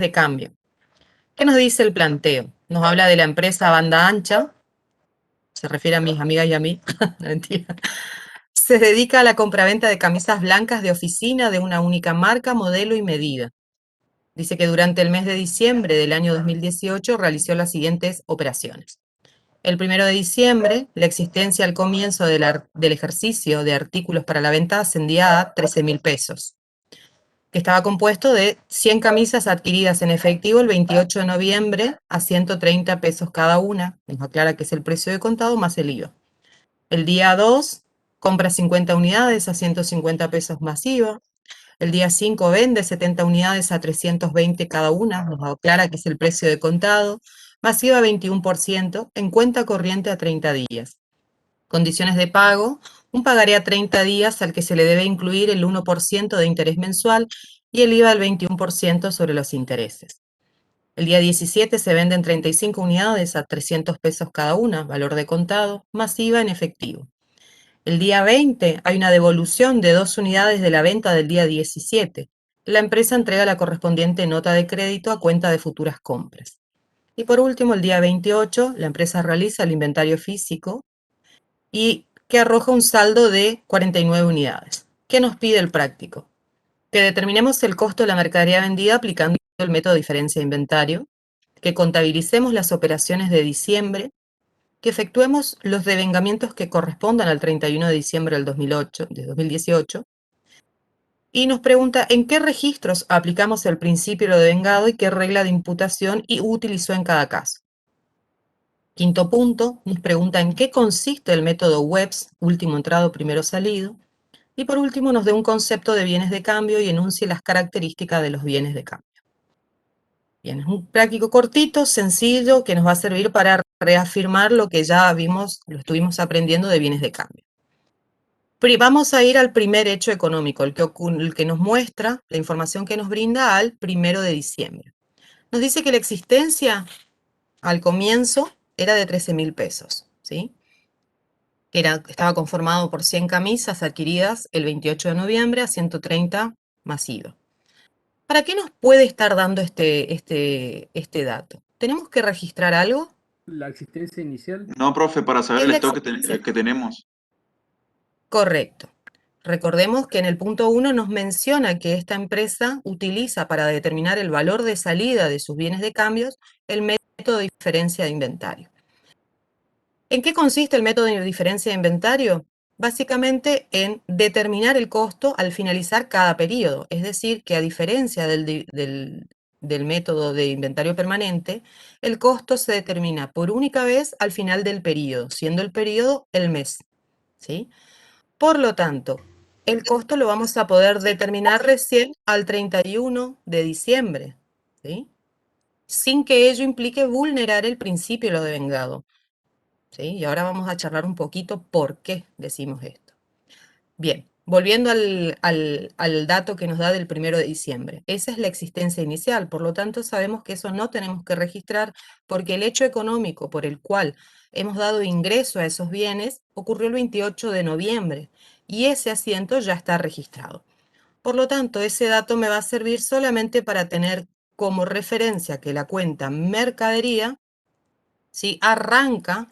de cambio. ¿Qué nos dice el planteo? Nos habla de la empresa banda ancha, se refiere a mis amigas y a mí, mentira. Se dedica a la compraventa de camisas blancas de oficina de una única marca, modelo y medida. Dice que durante el mes de diciembre del año 2018 realizó las siguientes operaciones. El 1 de diciembre, la existencia al comienzo del ejercicio de artículos para la venta ascendía a 13.000 pesos, que estaba compuesto de 100 camisas adquiridas en efectivo el 28 de noviembre a 130 pesos cada una. Nos aclara que es el precio de contado más el IVA. El día 2, compra 50 unidades a 150 pesos más IVA. El día 5 vende 70 unidades a 320 cada una, nos aclara que es el precio de contado, más IVA 21%, en cuenta corriente a 30 días. Condiciones de pago, un pagaré a 30 días al que se le debe incluir el 1% de interés mensual y el IVA del 21% sobre los intereses. El día 17 se venden 35 unidades a 300 pesos cada una, valor de contado, más IVA en efectivo. El día 20 hay una devolución de 2 unidades de la venta del día 17. La empresa entrega la correspondiente nota de crédito a cuenta de futuras compras. Y por último, el día 28, la empresa realiza el inventario físico y que arroja un saldo de 49 unidades. ¿Qué nos pide el práctico? Que determinemos el costo de la mercadería vendida aplicando el método de diferencia de inventario, que contabilicemos las operaciones de diciembre, que efectuemos los devengamientos que correspondan al 31 de diciembre del 2018, y nos pregunta en qué registros aplicamos el principio de lo devengado y qué regla de imputación utilizó en cada caso. Quinto punto, nos pregunta en qué consiste el método Webs, último entrado, primero salido. Y por último, nos dé un concepto de bienes de cambio y enuncie las características de los bienes de cambio. Bien, es un práctico cortito, sencillo, que nos va a servir para reafirmar lo que ya vimos, lo estuvimos aprendiendo de bienes de cambio. Vamos a ir al primer hecho económico, el que nos muestra la información que nos brinda al 1 de diciembre. Nos dice que la existencia al comienzo era de 13.000 pesos, ¿sí? Estaba conformado por 100 camisas adquiridas el 28 de noviembre a 130 más IVA. ¿Para qué nos puede estar dando este dato? ¿Tenemos que registrar algo? La existencia inicial. No, profe, para saber Es el la stock existencia. que tenemos. Correcto. Recordemos que en el punto 1 nos menciona que esta empresa utiliza para determinar el valor de salida de sus bienes de cambios el método de diferencia de inventario. ¿En qué consiste el método de diferencia de inventario? Básicamente en determinar el costo al finalizar cada periodo. Es decir, que a diferencia del método de inventario permanente, el costo se determina por única vez al final del periodo, siendo el periodo el mes, ¿sí? Por lo tanto, el costo lo vamos a poder determinar recién al 31 de diciembre, ¿sí? Sin que ello implique vulnerar el principio de lo devengado. ¿Sí? Y ahora vamos a charlar un poquito por qué decimos esto. Bien, volviendo al dato que nos da del 1 de diciembre. Esa es la existencia inicial, por lo tanto sabemos que eso no tenemos que registrar porque el hecho económico por el cual hemos dado ingreso a esos bienes ocurrió el 28 de noviembre y ese asiento ya está registrado. Por lo tanto, ese dato me va a servir solamente para tener como referencia que la cuenta mercadería, ¿sí?, arranca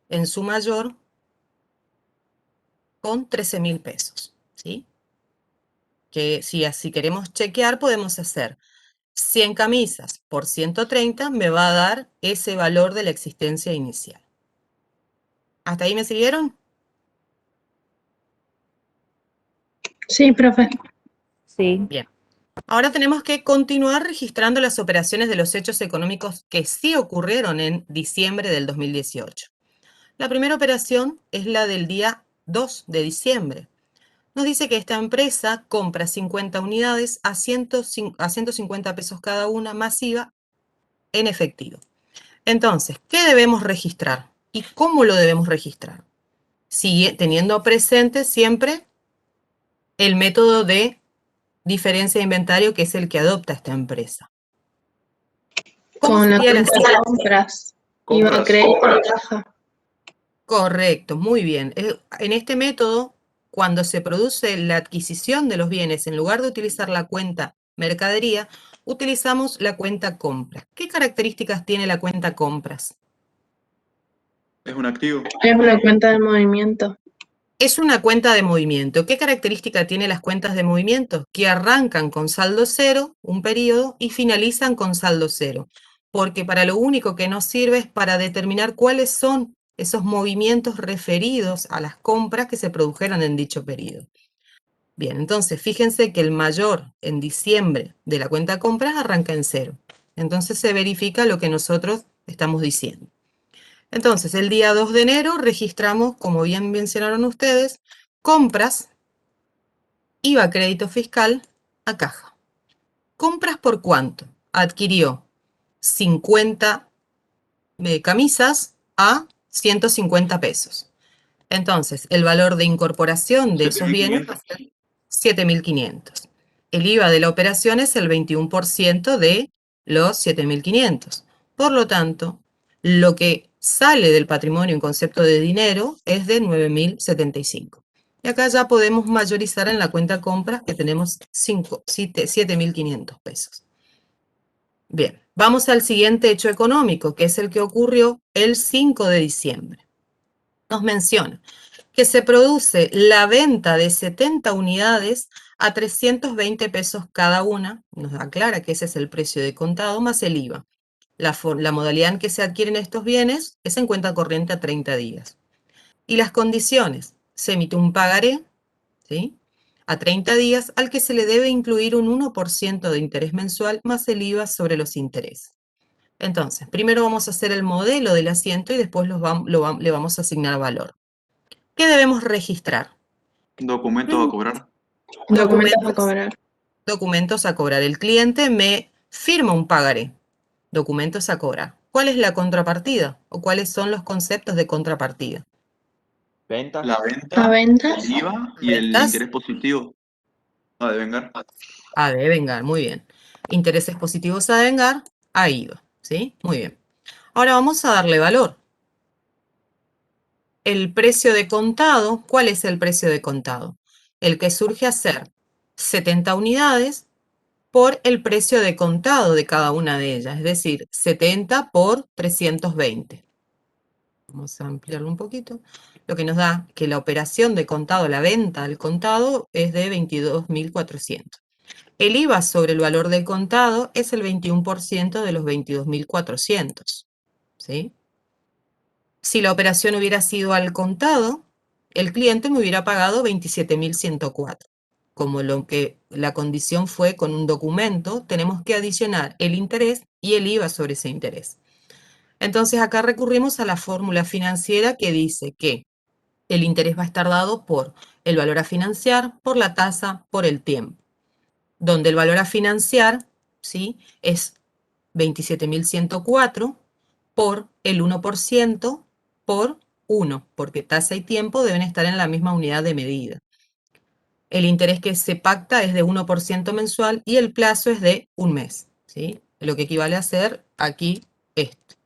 en su mayor con 13.000 pesos, ¿sí? Que si así queremos chequear, podemos hacer 100 camisas por 130, me va a dar ese valor de la existencia inicial. ¿Hasta ahí me siguieron? Sí, profe. Sí. Bien. Ahora tenemos que continuar registrando las operaciones de los hechos económicos que sí ocurrieron en diciembre del 2018. La primera operación es la del día 2 de diciembre. Nos dice que esta empresa compra 50 unidades a 150 pesos cada una, más IVA, en efectivo. Entonces, ¿qué debemos registrar? ¿Y cómo lo debemos registrar? Sigue teniendo presente siempre el método de diferencia de inventario, que es el que adopta esta empresa. ¿Cómo Con la sería la cuenta de compras. Iba a crédito a caja. Correcto, muy bien. En este método, cuando se produce la adquisición de los bienes, en lugar de utilizar la cuenta mercadería, utilizamos la cuenta compras. ¿Qué características tiene la cuenta compras? Es un activo. Es una cuenta de movimiento. Es una cuenta de movimiento. ¿Qué característica tienen las cuentas de movimiento? Que arrancan con saldo cero, un periodo, y finalizan con saldo cero. Porque para lo único que nos sirve es para determinar cuáles son esos movimientos referidos a las compras que se produjeron en dicho periodo. Bien, entonces fíjense que el mayor en diciembre de la cuenta compras arranca en cero. Entonces se verifica lo que nosotros estamos diciendo. Entonces, el día 2 de enero registramos, como bien mencionaron ustedes, compras, IVA crédito fiscal a caja. ¿Compras por cuánto? Adquirió 50 camisas a 150 pesos. Entonces, el valor de incorporación de esos bienes va a ser 7.500. El IVA de la operación es el 21% de los 7.500. Por lo tanto, lo que sale del patrimonio en concepto de dinero es de 9.075. Y acá ya podemos mayorizar en la cuenta compras que tenemos 7.500 pesos. Bien, vamos al siguiente hecho económico, que es el que ocurrió el 5 de diciembre. Nos menciona que se produce la venta de 70 unidades a 320 pesos cada una. Nos aclara que ese es el precio de contado más el IVA. La modalidad en que se adquieren estos bienes es en cuenta corriente a 30 días. Y las condiciones: se emite un pagaré, ¿sí?, a 30 días al que se le debe incluir un 1% de interés mensual más el IVA sobre los intereses. Entonces, primero vamos a hacer el modelo del asiento y después le vamos a asignar valor. ¿Qué debemos registrar? Documentos a cobrar. Documentos a cobrar. Documentos a cobrar. El cliente me firma un pagaré. Documentos a cobrar. ¿Cuál es la contrapartida? ¿O cuáles son los conceptos de contrapartida? Ventas. La venta, A ventas. el IVA y el Ventas. interés positivo a devengar. A devengar, muy bien. Intereses positivos a devengar, a IVA, ¿sí? Muy bien. Ahora vamos a darle valor. El precio de contado, ¿cuál es el precio de contado? El que surge a ser 70 unidades por el precio de contado de cada una de ellas, es decir, 70 por 320. Vamos a ampliarlo un poquito. Lo que nos da que la operación de contado, la venta al contado, es de 22.400. El IVA sobre el valor del contado es el 21% de los 22.400, ¿sí? Si la operación hubiera sido al contado, el cliente me hubiera pagado 27.104. Como la condición fue con un documento, tenemos que adicionar el interés y el IVA sobre ese interés. Entonces acá recurrimos a la fórmula financiera que dice que el interés va a estar dado por el valor a financiar, por la tasa, por el tiempo. Donde el valor a financiar, ¿sí?, es 27.104 por el 1% por 1, porque tasa y tiempo deben estar en la misma unidad de medida. El interés que se pacta es de 1% mensual y el plazo es de un mes, ¿sí? Lo que equivale a ser aquí esto.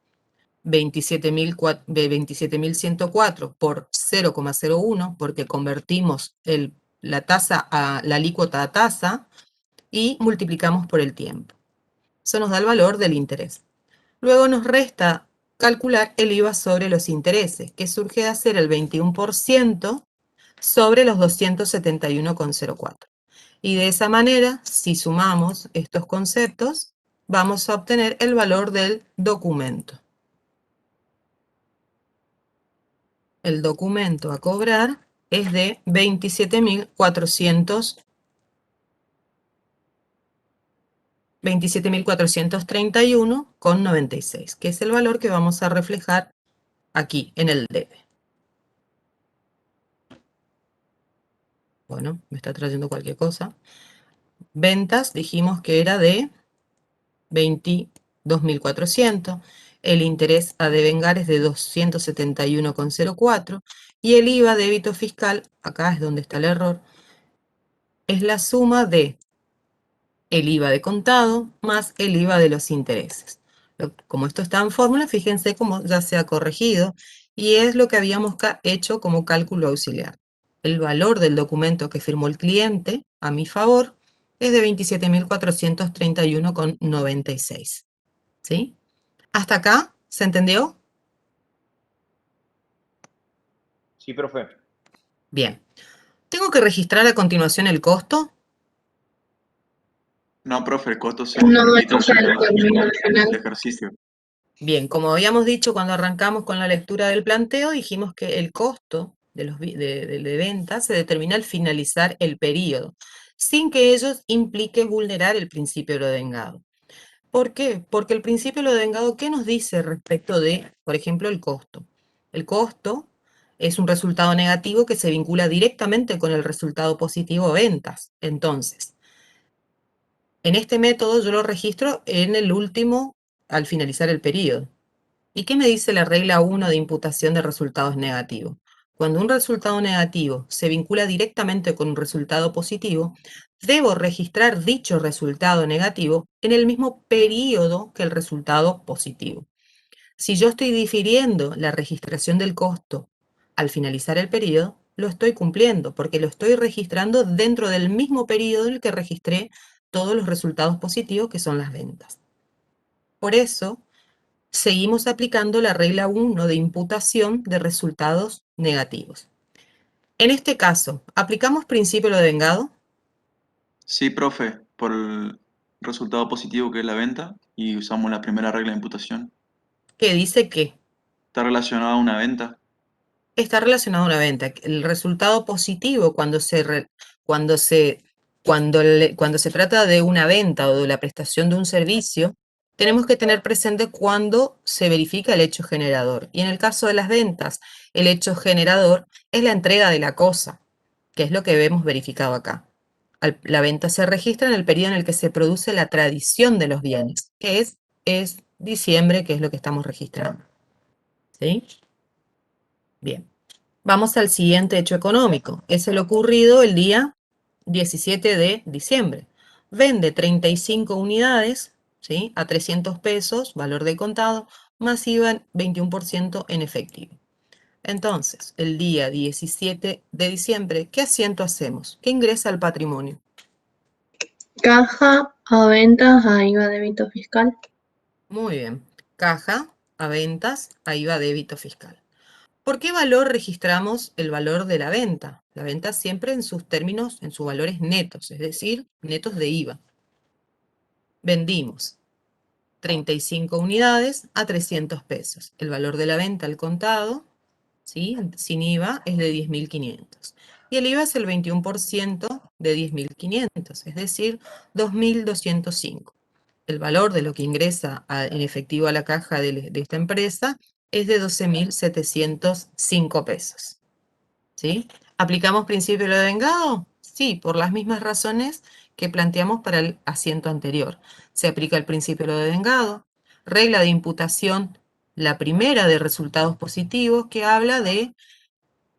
27.104 por 0,01, porque convertimos la alícuota a tasa y multiplicamos por el tiempo. Eso nos da el valor del interés. Luego nos resta calcular el IVA sobre los intereses, que surge de ser el 21% sobre los 271,04. Y de esa manera, si sumamos estos conceptos, vamos a obtener el valor del documento. El documento a cobrar es de 27.431,96, que es el valor que vamos a reflejar aquí en el debe. Bueno, me está trayendo cualquier cosa. Ventas, dijimos que era de 22.400. El interés a devengar es de 271,04. Y el IVA débito fiscal, acá es donde está el error, es la suma de el IVA de contado más el IVA de los intereses. Como esto está en fórmula, fíjense cómo ya se ha corregido y es lo que habíamos hecho como cálculo auxiliar. El valor del documento que firmó el cliente a mi favor es de 27.431,96. ¿Sí? ¿Hasta acá? ¿Se entendió? Sí, profe. Bien. ¿Tengo que registrar a continuación el costo? No, profe, el costo se No, registra o sea, el término al el final. ejercicio. Bien, como habíamos dicho cuando arrancamos con la lectura del planteo, dijimos que el costo de venta se determina al finalizar el periodo, sin que ello implique vulnerar el principio de lo devengado. ¿Por qué? Porque el principio de lo devengado, ¿qué nos dice respecto de, por ejemplo, el costo? El costo es un resultado negativo que se vincula directamente con el resultado positivo de ventas. Entonces, en este método yo lo registro en el último, al finalizar el periodo. ¿Y qué me dice la regla 1 de imputación de resultados negativos? Cuando un resultado negativo se vincula directamente con un resultado positivo, debo registrar dicho resultado negativo en el mismo periodo que el resultado positivo. Si yo estoy difiriendo la registración del costo al finalizar el periodo, lo estoy cumpliendo porque lo estoy registrando dentro del mismo periodo en el que registré todos los resultados positivos que son las ventas. Por eso, seguimos aplicando la regla 1 de imputación de resultados negativos. En este caso, ¿aplicamos principio de lo devengado? Sí, profe, por el resultado positivo que es la venta y usamos la primera regla de imputación. Que dice que ¿Está relacionada a una venta? está relacionado a una venta. El resultado positivo cuando se trata de una venta o de la prestación de un servicio, tenemos que tener presente cuando se verifica el hecho generador. Y en el caso de las ventas, el hecho generador es la entrega de la cosa, que es lo que hemos verificado acá. La venta se registra en el periodo en el que se produce la tradición de los bienes, que es diciembre, que es lo que estamos registrando. ¿Sí? Bien. Vamos al siguiente hecho económico. Es el ocurrido el día 17 de diciembre. Vende 35 unidades, ¿sí? A 300 pesos, valor de contado, más IVA 21% en efectivo. Entonces, el día 17 de diciembre, ¿qué asiento hacemos? ¿Qué ingresa al patrimonio? Caja a ventas a IVA débito fiscal. Muy bien. Caja a ventas a IVA débito fiscal. ¿Por qué valor registramos el valor de la venta? La venta siempre en sus términos, en sus valores netos, es decir, netos de IVA. Vendimos 35 unidades a 300 pesos. El valor de la venta al contado, ¿sí? Sin IVA, es de 10.500. Y el IVA es el 21% de 10.500, es decir, 2.205. El valor de lo que ingresa en efectivo a la caja de esta empresa es de 12.705 pesos. ¿Sí? ¿Aplicamos principio de lo devengado? Sí, por las mismas razones que planteamos para el asiento anterior. Se aplica el principio de lo devengado, regla de imputación, la primera de resultados positivos, que habla de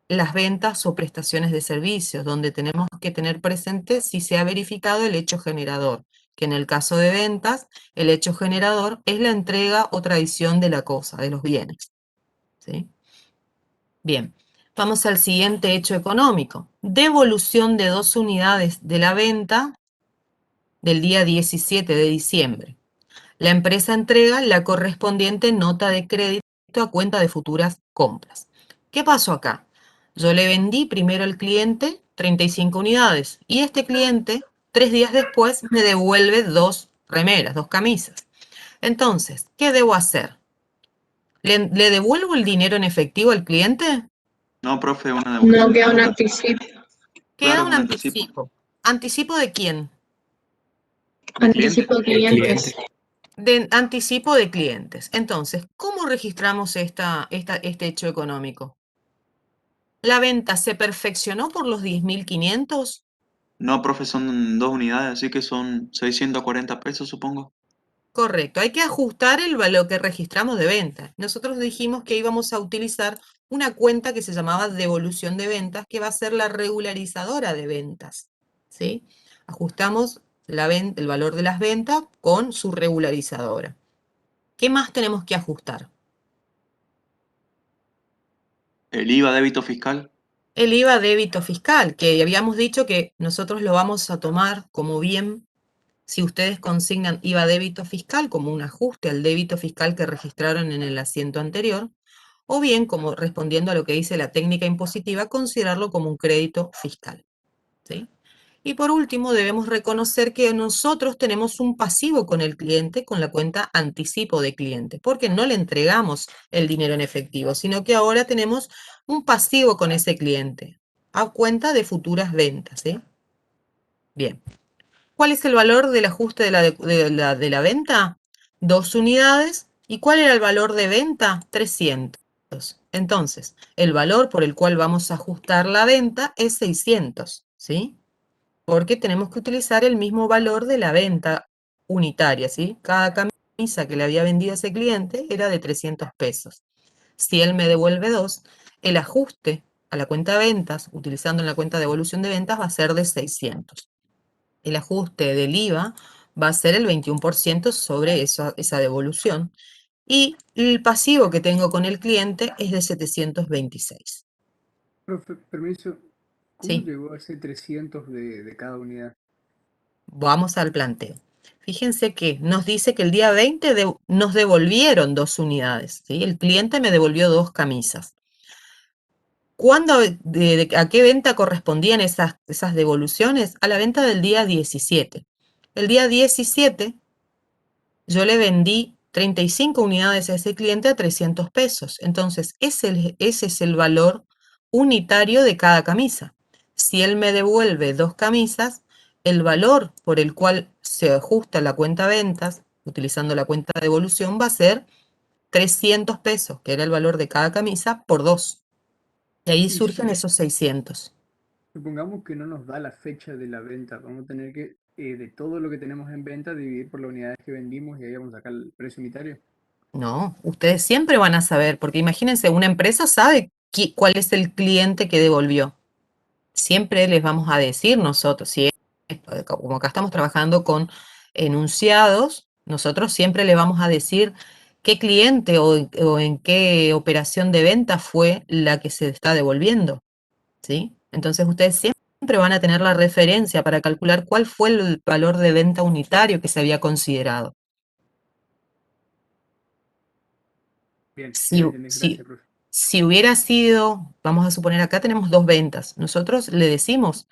las ventas o prestaciones de servicios, donde tenemos que tener presente si se ha verificado el hecho generador, que en el caso de ventas, el hecho generador es la entrega o tradición de la cosa, de los bienes. ¿Sí? Bien, vamos al siguiente hecho económico. Devolución de 2 unidades de la venta del día 17 de diciembre. La empresa entrega la correspondiente nota de crédito a cuenta de futuras compras. ¿Qué pasó acá? Yo le vendí primero al cliente 35 unidades y este cliente 3 días después me devuelve 2 remeras, 2 camisas. Entonces, ¿qué debo hacer? ¿Le devuelvo el dinero en efectivo al cliente? No, profe, una No devolución queda un directa. anticipo. Queda Claro, un un anticipo. anticipo. ¿Anticipo de quién? ¿De cliente? Anticipo de clientes. De anticipo de clientes. Entonces, ¿cómo registramos este hecho económico? ¿La venta se perfeccionó por los 10.500? No, profe, son 2 unidades, así que son 640 pesos, supongo. Correcto, hay que ajustar el valor que registramos de venta. Nosotros dijimos que íbamos a utilizar una cuenta que se llamaba devolución de ventas, que va a ser la regularizadora de ventas. ¿Sí? Ajustamos el valor de las ventas con su regularizadora. ¿Qué más tenemos que ajustar? El IVA débito fiscal. El IVA débito fiscal, que habíamos dicho que nosotros lo vamos a tomar como bien si ustedes consignan IVA débito fiscal como un ajuste al débito fiscal que registraron en el asiento anterior, o bien, como respondiendo a lo que dice la técnica impositiva, considerarlo como un crédito fiscal, ¿sí? Y por último, debemos reconocer que nosotros tenemos un pasivo con el cliente con la cuenta anticipo de cliente, porque no le entregamos el dinero en efectivo, sino que ahora tenemos un pasivo con ese cliente a cuenta de futuras ventas, ¿sí? Bien. ¿Cuál es el valor del ajuste de la venta? 2 unidades. ¿Y cuál era el valor de venta? 300. Entonces, el valor por el cual vamos a ajustar la venta es 600, ¿sí? Porque tenemos que utilizar el mismo valor de la venta unitaria, ¿sí? Cada camisa que le había vendido a ese cliente era de 300 pesos. Si él me devuelve 2, el ajuste a la cuenta de ventas, utilizando en la cuenta de evolución de ventas, va a ser de 600. El ajuste del IVA va a ser el 21% sobre esa devolución. Y el pasivo que tengo con el cliente es de 726. Profe, permiso, ¿cómo Sí, llegó a ese 300 de cada unidad? vamos al planteo. Fíjense que nos dice que el día 20 nos devolvieron 2 unidades, ¿sí? El cliente me devolvió 2 camisas. ¿A qué venta correspondían esas devoluciones? A la venta del día 17. El día 17 yo le vendí 35 unidades a ese cliente a 300 pesos. Entonces, ese es el valor unitario de cada camisa. Si él me devuelve 2 camisas, el valor por el cual se ajusta la cuenta ventas, utilizando la cuenta de devolución, va a ser 300 pesos, que era el valor de cada camisa, por 2. Y ahí Y surgen esos 600. supongamos que no nos da la fecha de la venta, vamos a tener que, de todo lo que tenemos en venta, dividir por las unidades que vendimos y ahí vamos a sacar el precio unitario. No, ustedes siempre van a saber, porque imagínense, una empresa sabe cuál es el cliente que devolvió. Siempre les vamos a decir nosotros, si como acá estamos trabajando con enunciados, nosotros siempre le vamos a decir qué cliente o en qué operación de venta fue la que se está devolviendo, ¿sí? Entonces ustedes siempre van a tener la referencia para calcular cuál fue el valor de venta unitario que se había considerado. Bien, Si, bien, entendí. si, Gracias, profe. si hubiera sido, vamos a suponer acá tenemos 2 ventas, nosotros le decimos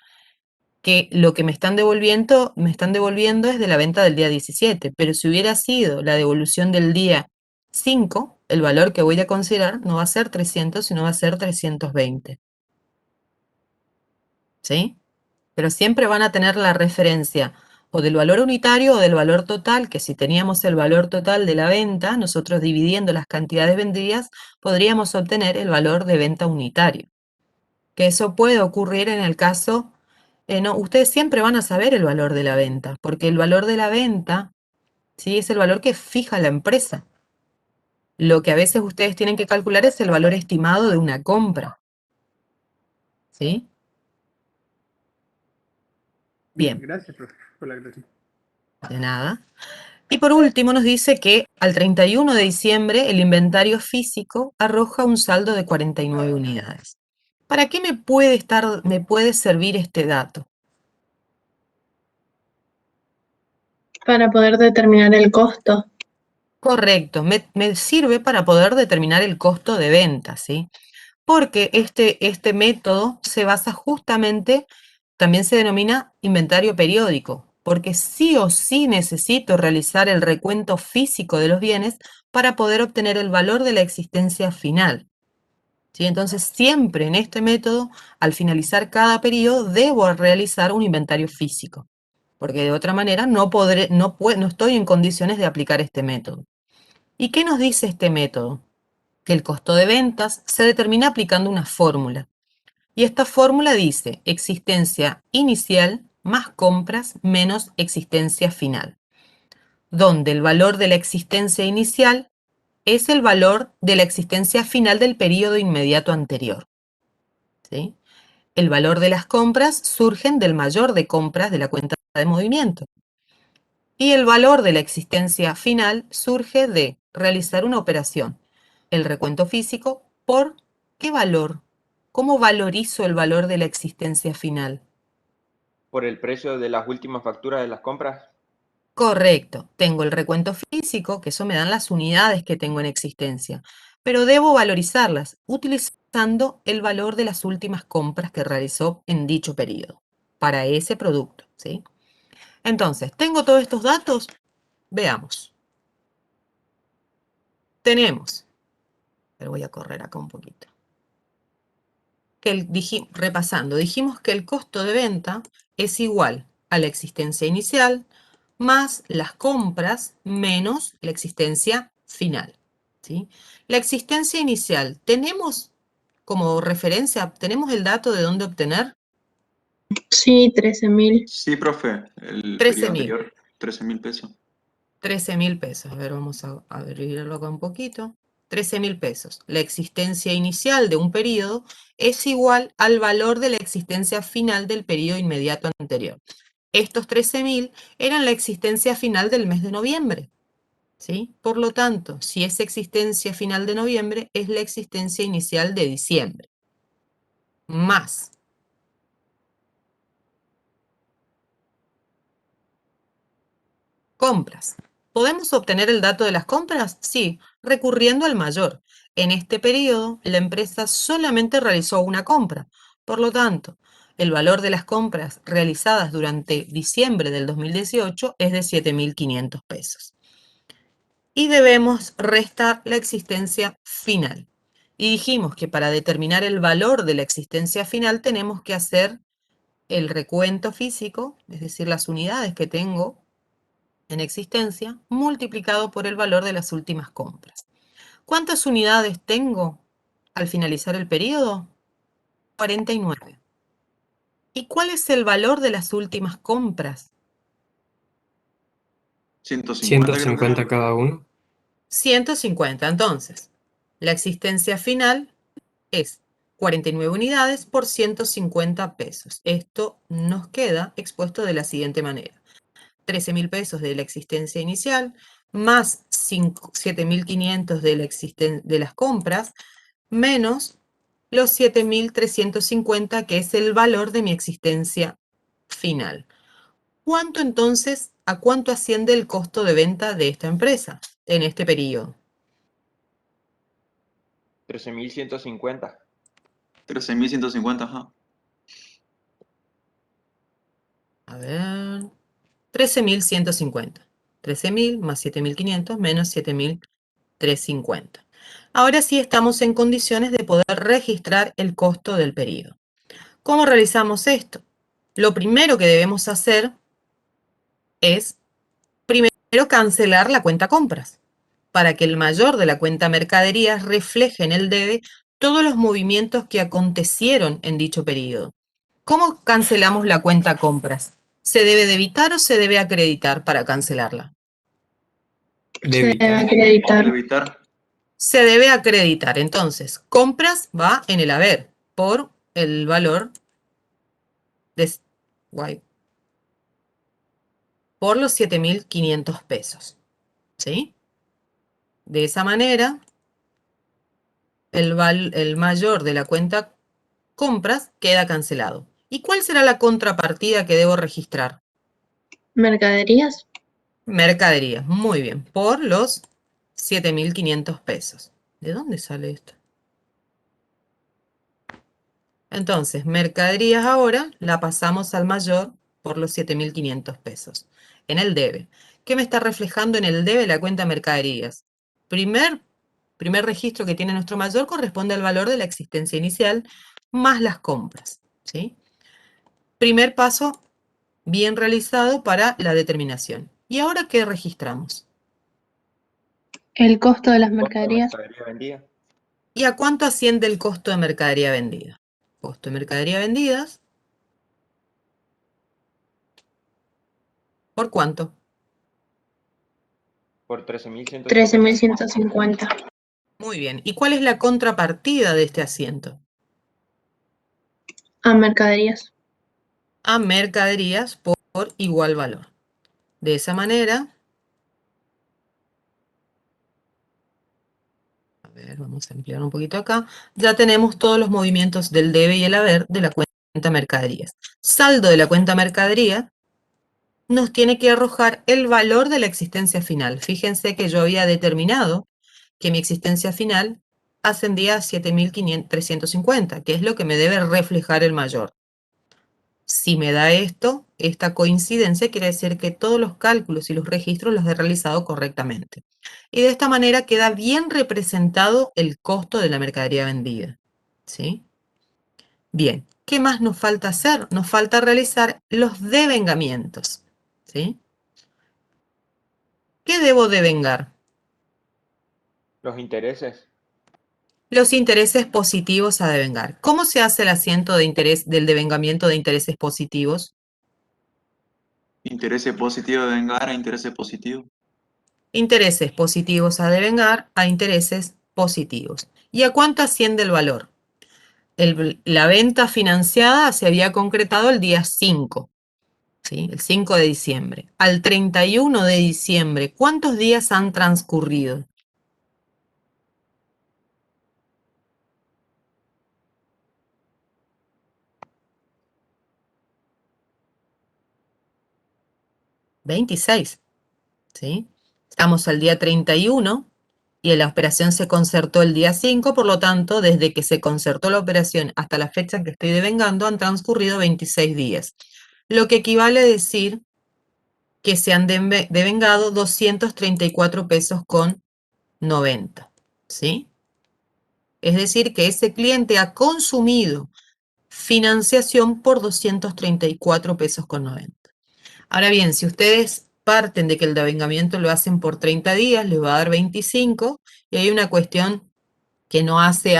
que lo que me están devolviendo es de la venta del día 17, pero si hubiera sido la devolución del día 5, el valor que voy a considerar no va a ser 300, sino va a ser 320. ¿Sí? Pero siempre van a tener la referencia o del valor unitario o del valor total, que si teníamos el valor total de la venta, nosotros dividiendo las cantidades vendidas, podríamos obtener el valor de venta unitario. Que eso puede ocurrir en el caso, no, ustedes siempre van a saber el valor de la venta, porque el valor de la venta, ¿sí? Es el valor que fija la empresa. Lo que a veces ustedes tienen que calcular es el valor estimado de una compra. ¿Sí? Bien, Bien, gracias, profe, por la aclaración. de nada. Y por último nos dice que al 31 de diciembre el inventario físico arroja un saldo de 49 unidades. ¿Para qué me puede servir este dato? Para poder determinar el costo. Correcto, me sirve para poder determinar el costo de venta, ¿sí? Porque este método se basa justamente, también se denomina inventario periódico, porque sí o sí necesito realizar el recuento físico de los bienes para poder obtener el valor de la existencia final. ¿Sí? Entonces, siempre en este método, al finalizar cada periodo, debo realizar un inventario físico, porque de otra manera no estoy en condiciones de aplicar este método. ¿Y qué nos dice este método? Que el costo de ventas se determina aplicando una fórmula. Y esta fórmula dice existencia inicial más compras menos existencia final, donde el valor de la existencia inicial es el valor de la existencia final del periodo inmediato anterior. ¿Sí? El valor de las compras surgen del mayor de compras de la cuenta de movimiento. Y el valor de la existencia final surge de realizar una operación, el recuento físico, ¿por qué valor? ¿Cómo valorizo el valor de la existencia final? Por el precio de las últimas facturas de las compras. Correcto, tengo el recuento físico, que eso me dan las unidades que tengo en existencia, pero debo valorizarlas utilizando el valor de las últimas compras que realizó en dicho periodo para ese producto, ¿sí? Entonces, ¿tengo todos estos datos? Veamos. Tenemos, pero voy a correr acá un poquito. Repasando, dijimos que el costo de venta es igual a la existencia inicial más las compras menos la existencia final, ¿sí? La existencia inicial, ¿tenemos como referencia, tenemos el dato de dónde obtener? Sí, 13.000. Sí, profe, el 13.000. periodo anterior, 13.000 pesos. 13.000 pesos. A ver, vamos a abrirlo acá un poquito. 13.000 pesos. La existencia inicial de un periodo es igual al valor de la existencia final del periodo inmediato anterior. Estos 13.000 eran la existencia final del mes de noviembre, ¿sí? Por lo tanto, si es existencia final de noviembre, es la existencia inicial de diciembre. Más compras. ¿Podemos obtener el dato de las compras? Sí, recurriendo al mayor. En este periodo, la empresa solamente realizó una compra. Por lo tanto, el valor de las compras realizadas durante diciembre del 2018 es de 7.500 pesos. Y debemos restar la existencia final. Y dijimos que para determinar el valor de la existencia final tenemos que hacer el recuento físico, es decir, las unidades que tengo en existencia, multiplicado por el valor de las últimas compras. ¿Cuántas unidades tengo al finalizar el periodo? 49. ¿Y cuál es el valor de las últimas compras? 150 creo que 150 era. cada uno. 150. Entonces, la existencia final es 49 unidades por 150 pesos. Esto nos queda expuesto de la siguiente manera. 13.000 pesos de la existencia inicial, más 7.500 de las compras, menos los 7.350, que es el valor de mi existencia final. ¿Cuánto entonces, a cuánto asciende el costo de venta de esta empresa en este periodo? 13.150. 13.150, ajá. A ver, 13.150. 13.000 más 7.500 menos 7.350. Ahora sí estamos en condiciones de poder registrar el costo del periodo. ¿Cómo realizamos esto? Lo primero que debemos hacer es, primero, cancelar la cuenta compras, para que el mayor de la cuenta mercaderías refleje en el debe todos los movimientos que acontecieron en dicho periodo. ¿Cómo cancelamos la cuenta compras? ¿Se debe debitar o se debe acreditar para cancelarla? Se debe Debitar. acreditar. Debitar. Se debe acreditar. Entonces, compras va en el haber por el valor de, por los 7.500 pesos. ¿Sí? De esa manera, el mayor de la cuenta compras queda cancelado. ¿Y cuál será la contrapartida que debo registrar? Mercaderías. Mercaderías. Muy bien. Por los 7.500 pesos. ¿De dónde sale esto? Entonces, mercaderías ahora la pasamos al mayor por los 7.500 pesos. En el debe. ¿Qué me está reflejando en el debe la cuenta mercaderías? Primer registro que tiene nuestro mayor corresponde al valor de la existencia inicial más las compras, ¿sí? Primer paso bien realizado para la determinación. ¿Y ahora qué registramos? El costo de las Costo de mercaderías. mercadería vendida. ¿Y a cuánto asciende el costo de mercadería vendida? Costo de mercadería vendidas. ¿Por cuánto? Por 13.150. 13.150. Muy bien. ¿Y cuál es la contrapartida de este asiento? A mercaderías. A mercaderías por igual valor. De esa manera, a ver, vamos a ampliar un poquito acá. Ya tenemos todos los movimientos del debe y el haber de la cuenta mercaderías. Saldo de la cuenta mercadería nos tiene que arrojar el valor de la existencia final. Fíjense que yo había determinado que mi existencia final ascendía a 7.350, que es lo que me debe reflejar el mayor. Si me da esto, esta coincidencia quiere decir que todos los cálculos y los registros los he realizado correctamente. Y de esta manera queda bien representado el costo de la mercadería vendida. ¿Sí? Bien, ¿qué más nos falta hacer? Nos falta realizar los devengamientos. ¿Sí? ¿Qué debo devengar? Los intereses. Los intereses positivos a devengar. ¿Cómo se hace el asiento de interés del devengamiento de intereses positivos? Intereses positivos de vengar a intereses positivos. Intereses positivos a devengar a intereses positivos. ¿Y a cuánto asciende el valor? La venta financiada se había concretado el día 5, ¿sí? El 5 de diciembre. Al 31 de diciembre, ¿cuántos días han transcurrido? ¿26? ¿Sí? Estamos al día 31 y la operación se concertó el día 5, por lo tanto, desde que se concertó la operación hasta la fecha en que estoy devengando han transcurrido 26 días, lo que equivale a decir que se han devengado 234 pesos con 90, ¿sí? Es decir, que ese cliente ha consumido financiación por 234 pesos con 90. Ahora bien, si ustedes parten de que el devengamiento lo hacen por 30 días, les va a dar 25, y hay una cuestión que no hace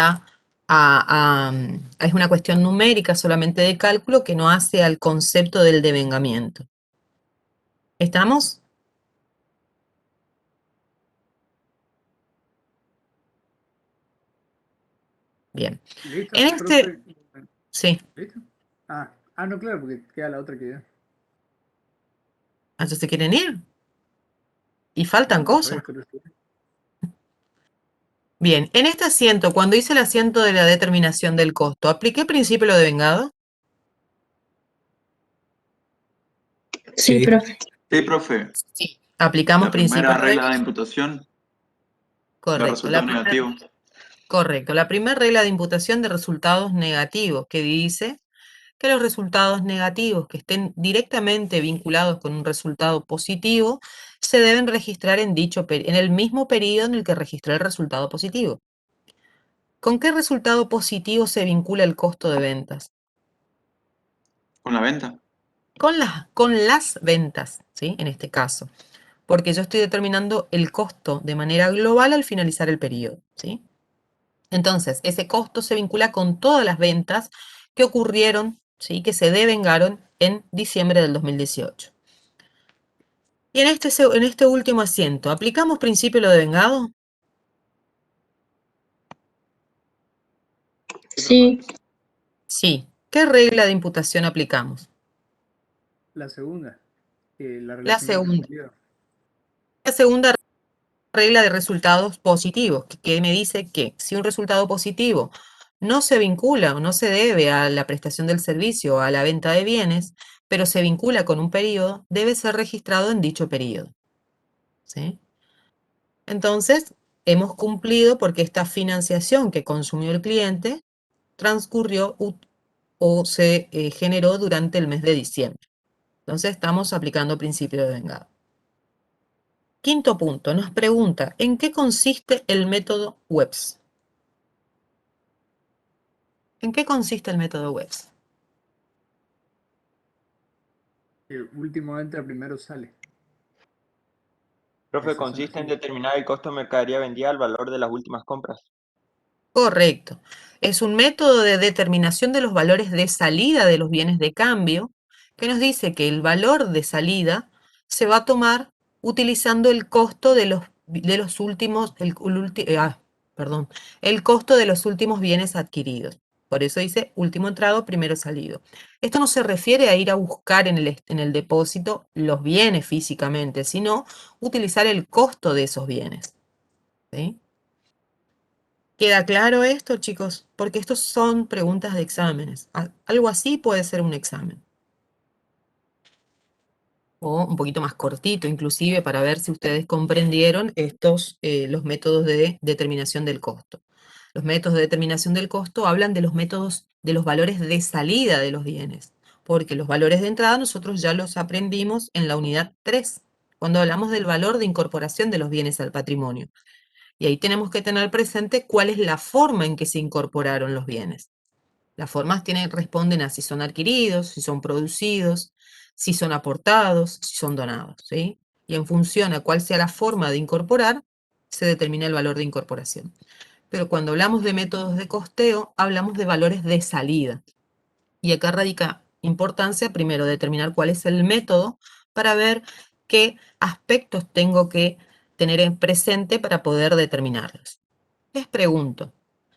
es una cuestión numérica solamente de cálculo que no hace al concepto del devengamiento. ¿Estamos? Bien. ¿Listo, En este, profe? sí, ¿Listo? No, claro, porque queda la otra que... ¿hasta se quieren ir? Y faltan No, por cosas. supuesto, pero sí. Bien, en este asiento, cuando hice el asiento de la determinación del costo, ¿apliqué principio de devengado? Sí, Sí. profe. Sí, profe. Sí. Aplicamos La primera principio de regla de imputación da correcto. resultado negativo. Correcto. La primera regla de imputación de resultados negativos, que dice que los resultados negativos que estén directamente vinculados con un resultado positivo se deben registrar en en el mismo periodo en el que registré el resultado positivo. ¿Con qué resultado positivo se vincula el costo de ventas? Con la venta. Con las ventas, ¿sí? En este caso, porque yo estoy determinando el costo de manera global al finalizar el periodo, ¿sí? Entonces, ese costo se vincula con todas las ventas que ocurrieron, ¿sí? Que se devengaron en diciembre del 2018. Y en este último asiento, ¿aplicamos principio de lo devengado? Sí, Sí. ¿Qué regla de imputación aplicamos? La segunda, la La relación segunda. intercambiada. La segunda regla de resultados positivos, que me dice que si un resultado positivo no se vincula o no se debe a la prestación del servicio o a la venta de bienes, pero se vincula con un periodo, debe ser registrado en dicho periodo. ¿Sí? Entonces, hemos cumplido porque esta financiación que consumió el cliente transcurrió o se generó durante el mes de diciembre. Entonces, estamos aplicando principio de vengado. Quinto punto, nos pregunta, ¿en qué consiste el método Webs? ¿En qué consiste el método Webs? El último entra, primero sale. Profe, Esas son consiste en así. determinar el costo de mercadería vendida al valor de las últimas compras. Correcto. Es un método de determinación de los valores de salida de los bienes de cambio que nos dice que el valor de salida se va a tomar utilizando el costo de los últimos, perdón, el costo de los últimos bienes adquiridos. Por eso dice último entrado, primero salido. Esto no se refiere a ir a buscar en el depósito los bienes físicamente, sino utilizar el costo de esos bienes. ¿Sí? ¿Queda claro esto, chicos? Porque estos son preguntas de exámenes. Algo así puede ser un examen. O un poquito más cortito, inclusive, para ver si ustedes comprendieron los métodos de determinación del costo. Los métodos de determinación del costo hablan de los métodos de los valores de salida de los bienes, porque los valores de entrada nosotros ya los aprendimos en la unidad 3, cuando hablamos del valor de incorporación de los bienes al patrimonio. Y ahí tenemos que tener presente cuál es la forma en que se incorporaron los bienes. Las formas responden a si son adquiridos, si son producidos, si son aportados, si son donados, ¿sí? Y en función a cuál sea la forma de incorporar, se determina el valor de incorporación. Pero cuando hablamos de métodos de costeo, hablamos de valores de salida. Y acá radica importancia, primero, determinar cuál es el método para ver qué aspectos tengo que tener en presente para poder determinarlos. Les pregunto,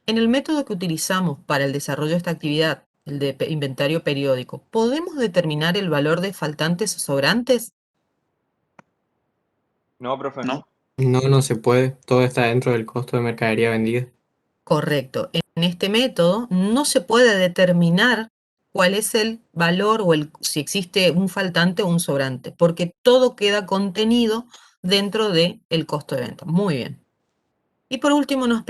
en el método que utilizamos para el desarrollo de esta actividad, el de inventario periódico, ¿podemos determinar el valor de faltantes o sobrantes? No, profe. ¿No? No, no se puede. Todo está dentro del costo de mercadería vendida. Correcto. En este método no se puede determinar cuál es el valor o si existe un faltante o un sobrante, porque todo queda contenido dentro del costo de venta. Muy bien. Y por último nos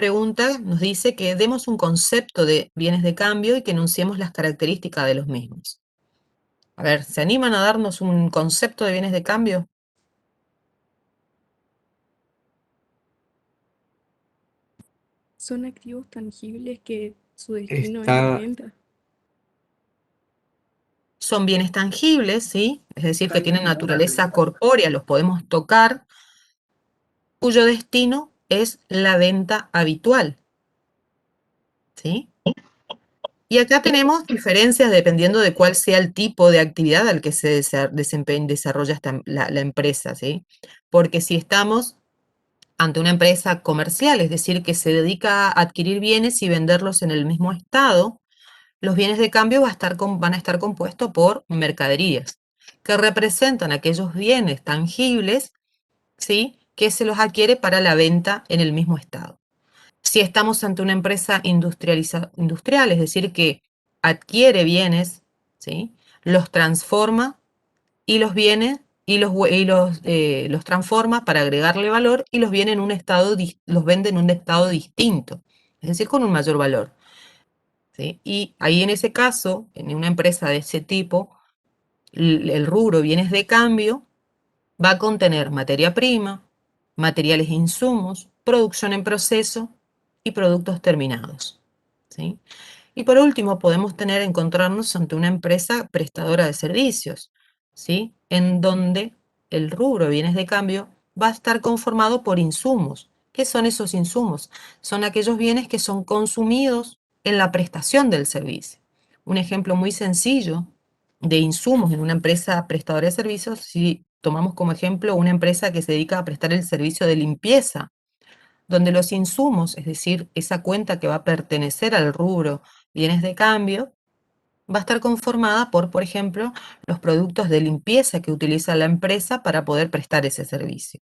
dice que demos un concepto de bienes de cambio y que enunciemos las características de los mismos. A ver, ¿se animan a darnos un concepto de bienes de cambio? Son activos tangibles que su destino es la Está, venta. Son bienes tangibles, ¿sí? Es decir, que tienen Tangibles. naturaleza corpórea, los podemos tocar, cuyo destino es la venta habitual, ¿sí? Y acá tenemos diferencias dependiendo de cuál sea el tipo de actividad al que se desarrolla la empresa, ¿sí? Porque si estamos ante una empresa comercial, es decir, que se dedica a adquirir bienes y venderlos en el mismo estado, los bienes de cambio van a estar compuestos por mercaderías, que representan aquellos bienes tangibles, ¿sí?, que se los adquiere para la venta en el mismo estado. Si estamos ante una empresa industrial, es decir, que adquiere bienes, ¿sí?, los transforma y los bienes los transforma para agregarle valor y los vende en un estado distinto, es decir, con un mayor valor, ¿sí? Y ahí en ese caso, en una empresa de ese tipo, el rubro bienes de cambio va a contener materia prima, materiales e insumos, producción en proceso y productos terminados, ¿sí? Y por último, podemos encontrarnos ante una empresa prestadora de servicios, ¿sí?, en donde el rubro bienes de cambio va a estar conformado por insumos. ¿Qué son esos insumos? Son aquellos bienes que son consumidos en la prestación del servicio. Un ejemplo muy sencillo de insumos en una empresa prestadora de servicios, si tomamos como ejemplo una empresa que se dedica a prestar el servicio de limpieza, donde los insumos, es decir, esa cuenta que va a pertenecer al rubro bienes de cambio, va a estar conformada por ejemplo, los productos de limpieza que utiliza la empresa para poder prestar ese servicio.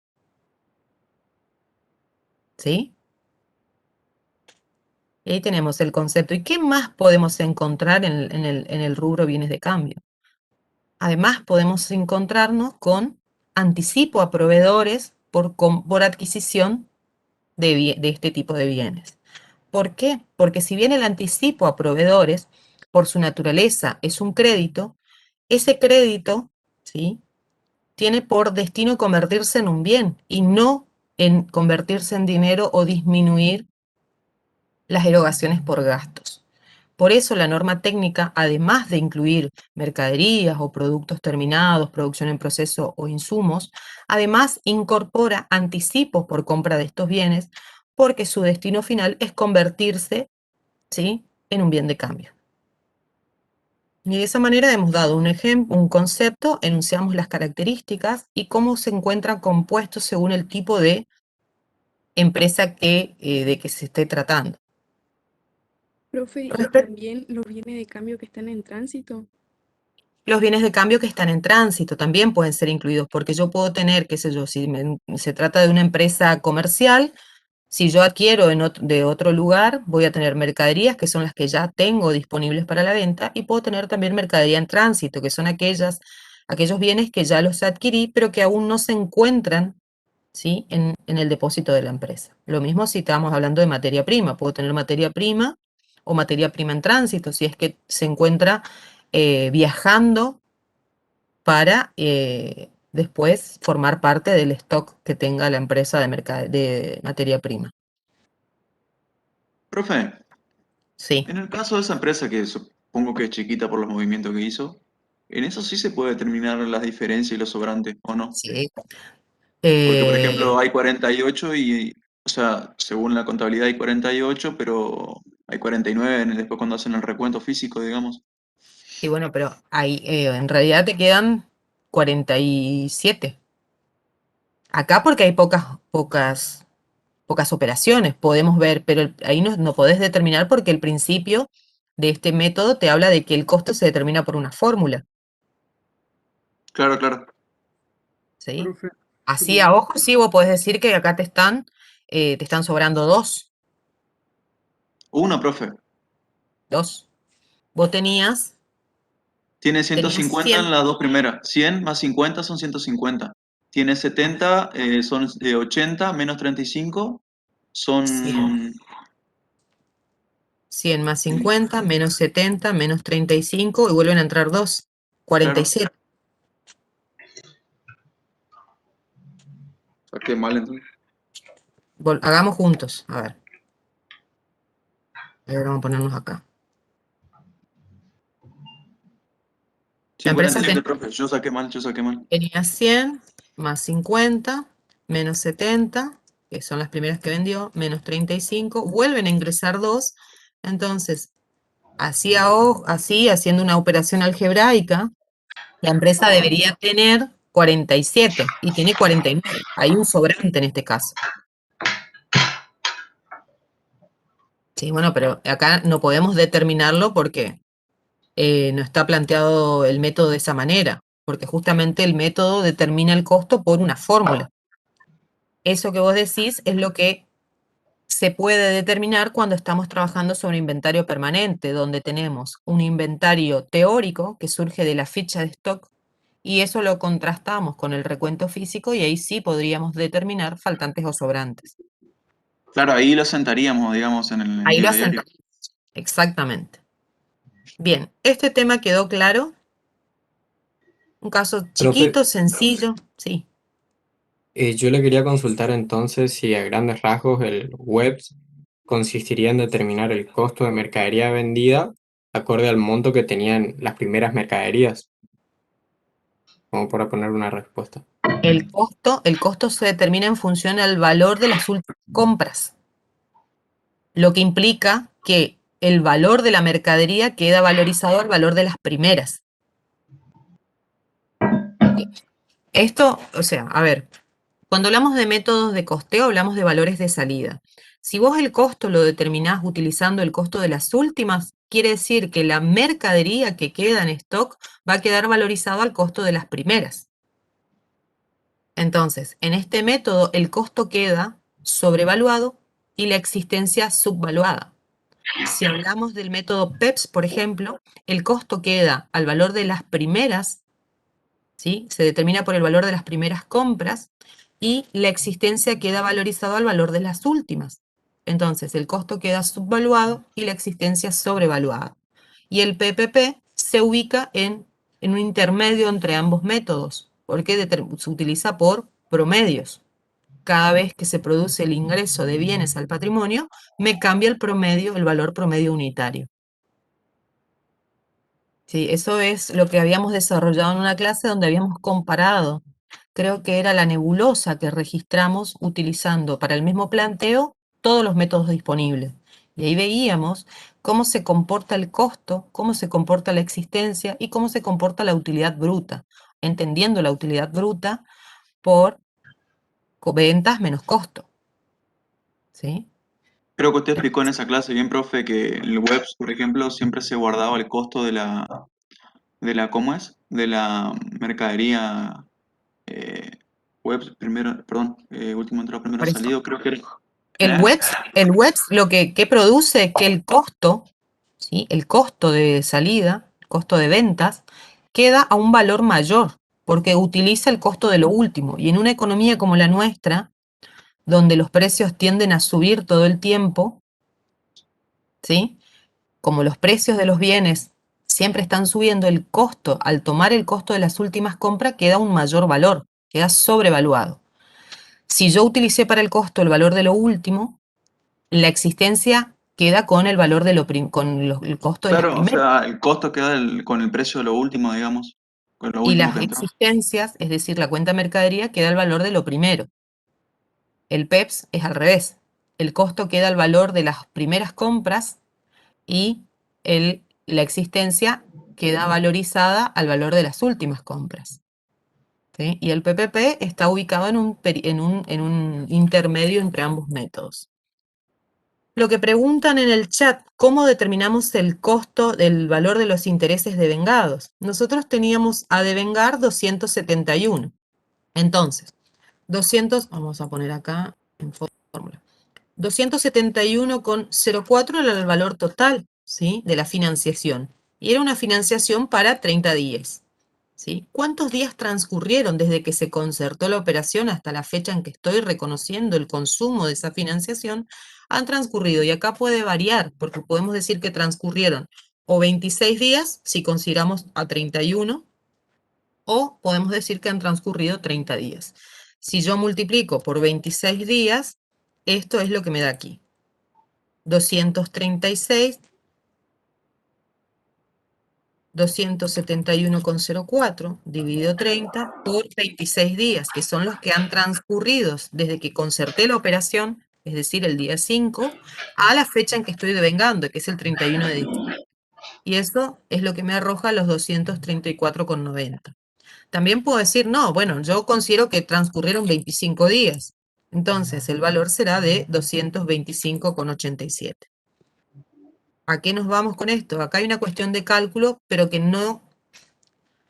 ¿Sí? Y ahí tenemos el concepto. ¿Y qué más podemos encontrar en el rubro bienes de cambio? Además, podemos encontrarnos con anticipo a proveedores por adquisición de este tipo de bienes. ¿Por qué? Porque si bien el anticipo a proveedores, por su naturaleza, es un crédito, ese crédito, ¿sí?, tiene por destino convertirse en un bien y no en convertirse en dinero o disminuir las erogaciones por gastos. Por eso la norma técnica, además de incluir mercaderías o productos terminados, producción en proceso o insumos, además incorpora anticipos por compra de estos bienes porque su destino final es convertirse, ¿sí?, en un bien de cambio. Y de esa manera hemos dado un ejemplo, un concepto, enunciamos las características y cómo se encuentran compuestos según el tipo de empresa de que se esté tratando. Profe, y Respecto también los bienes de cambio que están en tránsito. Los bienes de cambio que están en tránsito también pueden ser incluidos, porque yo puedo tener, qué sé yo, si se trata de una empresa comercial, Si yo adquiero de otro lugar, voy a tener mercaderías que son las que ya tengo disponibles para la venta y puedo tener también mercadería en tránsito, que son aquellos bienes que ya los adquirí, pero que aún no se encuentran, ¿sí? en el depósito de la empresa. Lo mismo si estamos hablando de materia prima. Puedo tener materia prima o materia prima en tránsito, si es que se encuentra viajando para después formar parte del stock que tenga la empresa de materia prima. Profe, Sí, en el caso de esa empresa que supongo que es chiquita por los movimientos que hizo, en eso sí se puede determinar las diferencias y los sobrantes, ¿o no? sí. Porque, por Eh, ejemplo, hay 48 o sea, según la contabilidad hay 48, pero hay 49 después cuando hacen el recuento físico, digamos. y bueno, pero ahí en realidad te quedan 47. Acá porque hay pocas operaciones, podemos ver, pero ahí no podés determinar porque el principio de este método te habla de que el costo se determina por una fórmula, Claro, claro. ¿sí? Profe, Así a supongamos ojo, sí, vos podés decir que acá te están sobrando Uno, profe. dos. Vos tenías Tiene 150 en 100. las dos primeras. 100 más 50 son 150. Tiene 70, son 80 menos 35 100. son... 100 más 50, menos 70, menos 35 y vuelven a entrar 2. Claro, 47. saqué mal entonces. Hagamos juntos. A ver, vamos a ponernos acá. La empresa 147, profe. Yo saqué mal, yo saqué mal. tenía 100 más 50, menos 70, que son las primeras que vendió, menos 35. Vuelven a ingresar 2. Entonces, así, haciendo una operación algebraica, la empresa debería tener 47 y tiene 49. Hay un sobrante en este caso. Sí, bueno, pero acá no podemos determinarlo porque no está planteado el método de esa manera, porque justamente el método determina el costo por una fórmula. Eso que vos decís es lo que se puede determinar cuando estamos trabajando sobre inventario permanente, donde tenemos un inventario teórico que surge de la ficha de stock y eso lo contrastamos con el recuento físico y ahí sí podríamos determinar faltantes o sobrantes. Claro, ahí lo sentaríamos, digamos, en el Ahí lo envío diario. asentamos. Exactamente. Bien, este tema quedó claro. Un caso Profe, chiquito, sencillo, sí. yo le quería consultar entonces si a grandes rasgos el web consistiría en determinar el costo de mercadería vendida acorde al monto que tenían las primeras mercaderías, como para poner una respuesta. El costo se determina en función al valor de las últimas compras, lo que implica que el valor de la mercadería queda valorizado al valor de las primeras. Esto, o sea, a ver, cuando hablamos de métodos de costeo, hablamos de valores de salida. Si vos el costo lo determinás utilizando el costo de las últimas, quiere decir que la mercadería que queda en stock va a quedar valorizado al costo de las primeras. Entonces, en este método el costo queda sobrevaluado y la existencia subvaluada. Si hablamos del método PEPS, por ejemplo, el costo queda al valor de las primeras, ¿sí? Se determina por el valor de las primeras compras y la existencia queda valorizado al valor de las últimas. Entonces, el costo queda subvaluado y la existencia sobrevaluada. Y el PPP se ubica en un intermedio entre ambos métodos, porque se utiliza por promedios. Cada vez que se produce el ingreso de bienes al patrimonio, me cambia el promedio, el valor promedio unitario. Sí, eso es lo que habíamos desarrollado en una clase donde habíamos comparado. Creo que era la nebulosa que registramos utilizando para el mismo planteo todos los métodos disponibles. Y ahí veíamos cómo se comporta el costo, cómo se comporta la existencia y cómo se comporta la utilidad bruta, entendiendo la utilidad bruta por ventas menos costo. ¿Sí? Creo que usted explicó en esa clase bien, profe, que en el web, por ejemplo, siempre se guardaba el costo de la, ¿cómo es? De la mercadería web, primero, perdón, último entrado, primero Por eso, salido, creo que era. El webs lo que produce que el costo, ¿sí? El costo de salida, el costo de ventas, queda a un valor mayor, porque utiliza el costo de lo último. Y en una economía como la nuestra, donde los precios tienden a subir todo el tiempo, ¿sí? Como los precios de los bienes siempre están subiendo, el costo, al tomar el costo de las últimas compras, queda un mayor valor, queda sobrevaluado. Si yo utilicé para el costo el valor de lo último, la existencia queda con el valor de el costo de las Claro, o primeras. sea, el costo queda con el precio de lo último, digamos, con lo Y último las que entró. existencias, es decir, la cuenta de mercadería, queda el valor de lo primero. El PEPS es al revés. El costo queda al valor de las primeras compras y la existencia queda valorizada al valor de las últimas compras. ¿Sí? Y el PPP está ubicado en un intermedio entre ambos métodos. Lo que preguntan en el chat, ¿cómo determinamos el costo del valor de los intereses devengados? Nosotros teníamos a devengar 271. Entonces, vamos a poner acá en fórmula. 271,04 era el valor total, ¿sí? De la financiación. Y era una financiación para 30 días. ¿Sí? ¿Cuántos días transcurrieron desde que se concertó la operación hasta la fecha en que estoy reconociendo el consumo de esa financiación? Han transcurrido, y acá puede variar, porque podemos decir que transcurrieron o 26 días, si consideramos a 31, o podemos decir que han transcurrido 30 días. Si yo multiplico por 26 días, esto es lo que me da aquí. 236, 271,04 dividido 30 por 26 días, que son los que han transcurrido desde que concerté la operación, es decir, el día 5, a la fecha en que estoy devengando, que es el 31 de diciembre. Y eso es lo que me arroja los 234,90. También puedo decir, no, bueno, yo considero que transcurrieron 25 días. Entonces, el valor será de 225,87. ¿A qué nos vamos con esto? Acá hay una cuestión de cálculo, pero que no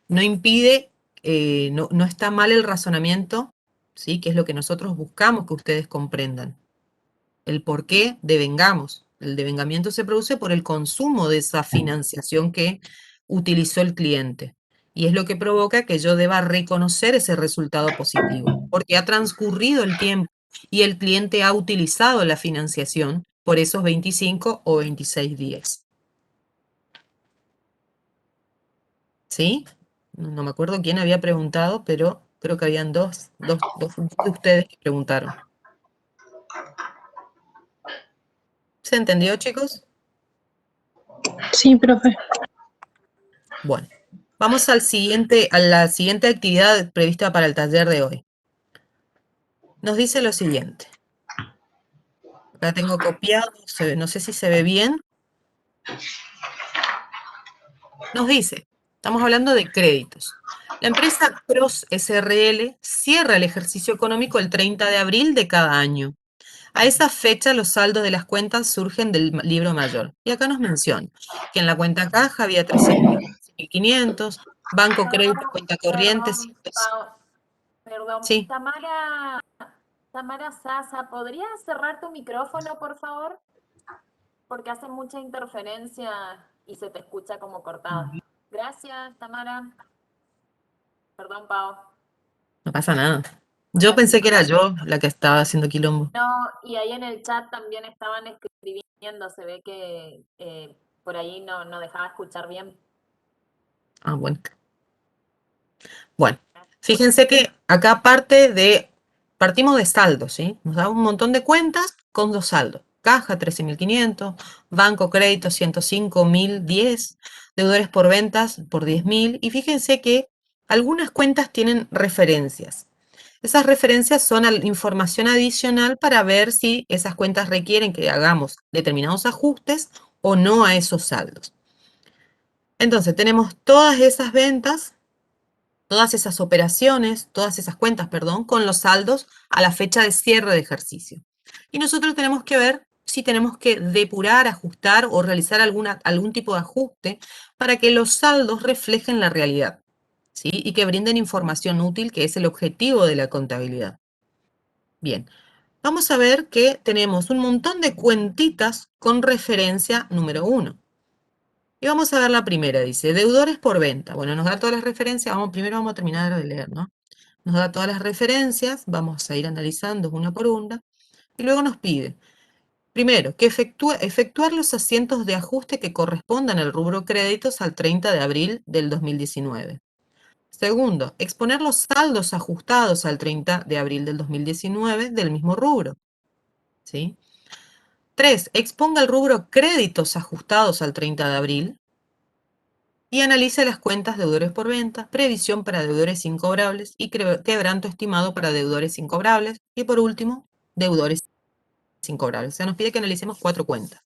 impide, no está mal el razonamiento, ¿sí? Que es lo que nosotros buscamos que ustedes comprendan. El por qué devengamos. El devengamiento se produce por el consumo de esa financiación que utilizó el cliente. Y es lo que provoca que yo deba reconocer ese resultado positivo, porque ha transcurrido el tiempo y el cliente ha utilizado la financiación por esos 25 o 26 días. ¿Sí? No me acuerdo quién había preguntado, pero creo que habían dos de ustedes que preguntaron. ¿Se entendió, chicos? Sí, profe. Bueno, vamos a la siguiente actividad prevista para el taller de hoy. Nos dice lo siguiente. Acá tengo copiado, no sé si se ve bien. Nos dice, estamos hablando de créditos. La empresa Cross SRL cierra el ejercicio económico el 30 de abril de cada año. A esa fecha los saldos de las cuentas surgen del libro mayor. Y acá nos menciona que en la cuenta caja había 13.500, banco crédito, cuenta corriente, Perdón, sí. Tamara Sasa, ¿podrías cerrar tu micrófono, por favor? Porque hace mucha interferencia y se te escucha como cortado. Gracias, Tamara. Perdón, Pau. No pasa nada. Yo pensé que era yo la que estaba haciendo quilombo. No, y ahí en el chat también estaban escribiendo, se ve que por ahí no dejaba escuchar bien. Ah, bueno. Bueno, fíjense que acá partimos de saldos, ¿sí? Nos da un montón de cuentas con dos saldos. Caja 13.500, banco crédito 105.010, deudores por ventas por 10.000. Y fíjense que algunas cuentas tienen referencias. Esas referencias son información adicional para ver si esas cuentas requieren que hagamos determinados ajustes o no a esos saldos. Entonces tenemos todas esas ventas, todas esas operaciones, todas esas cuentas, perdón, con los saldos a la fecha de cierre de ejercicio. Y nosotros tenemos que ver si tenemos que depurar, ajustar o realizar algún tipo de ajuste para que los saldos reflejen la realidad, ¿sí? Y que brinden información útil, que es el objetivo de la contabilidad. Bien, vamos a ver que tenemos un montón de cuentitas con referencia número 1. Y vamos a ver la primera, dice, deudores por venta. Bueno, nos da todas las referencias, primero vamos a terminar de leer, ¿no? Nos da todas las referencias, vamos a ir analizando una por una, y luego nos pide, primero, que efectuar los asientos de ajuste que correspondan al rubro créditos al 30 de abril del 2019. Segundo, exponer los saldos ajustados al 30 de abril del 2019 del mismo rubro. ¿Sí? 3. Exponga el rubro créditos ajustados al 30 de abril y analice las cuentas deudores por venta, previsión para deudores incobrables y quebranto estimado para deudores incobrables. Y por último, deudores incobrables. O sea, nos pide que analicemos 4 cuentas.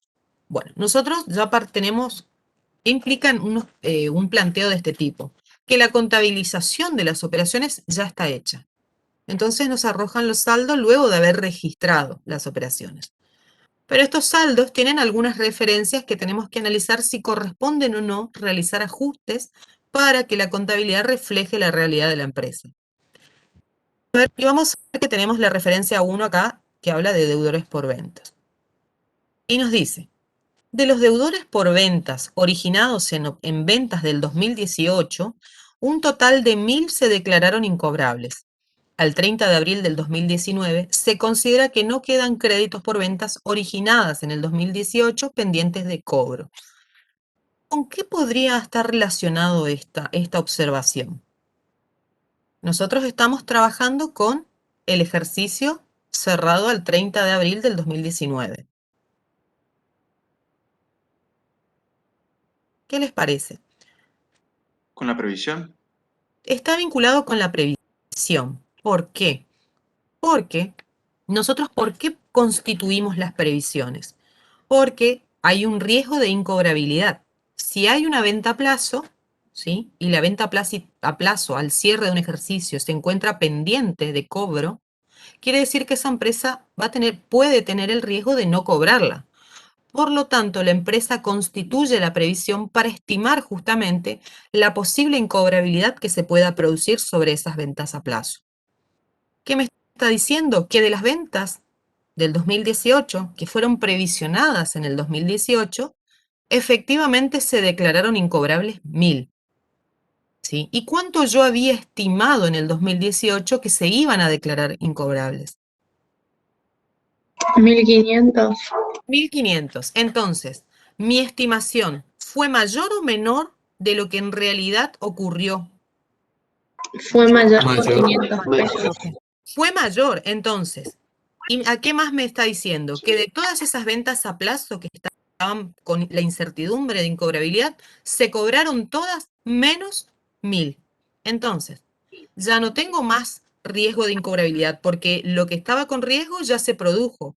Bueno, nosotros ya tenemos, ¿qué implican un planteo de este tipo? Que la contabilización de las operaciones ya está hecha. Entonces nos arrojan los saldos luego de haber registrado las operaciones. Pero estos saldos tienen algunas referencias que tenemos que analizar si corresponden o no realizar ajustes para que la contabilidad refleje la realidad de la empresa. Y vamos a ver que tenemos la referencia 1 acá, que habla de deudores por ventas. Y nos dice, de los deudores por ventas originados en ventas del 2018, un total de 1.000 se declararon incobrables. Al 30 de abril del 2019, se considera que no quedan créditos por ventas originadas en el 2018 pendientes de cobro. ¿Con qué podría estar relacionado esta observación? Nosotros estamos trabajando con el ejercicio cerrado al 30 de abril del 2019. ¿Qué les parece? ¿Con la previsión? Está vinculado con la previsión. ¿Por qué? Porque nosotros, ¿por qué constituimos las previsiones? Porque hay un riesgo de incobrabilidad. Si hay una venta a plazo, ¿sí? Y la venta a plazo al cierre de un ejercicio se encuentra pendiente de cobro, quiere decir que esa empresa puede tener el riesgo de no cobrarla. Por lo tanto, la empresa constituye la previsión para estimar justamente la posible incobrabilidad que se pueda producir sobre esas ventas a plazo. ¿Qué me está diciendo? Que de las ventas del 2018, que fueron previsionadas en el 2018, efectivamente se declararon incobrables 1.000. ¿Sí? ¿Y cuánto yo había estimado en el 2018 que se iban a declarar incobrables? 1500. 1.500. Entonces, mi estimación fue mayor o menor de lo que en realidad ocurrió. Fue mayor por Mayor. 500 pesos. Fue mayor, entonces. ¿Y a qué más me está diciendo? Que de todas esas ventas a plazo que estaban con la incertidumbre de incobrabilidad, se cobraron todas menos 1.000. Entonces, ya no tengo más riesgo de incobrabilidad porque lo que estaba con riesgo ya se produjo.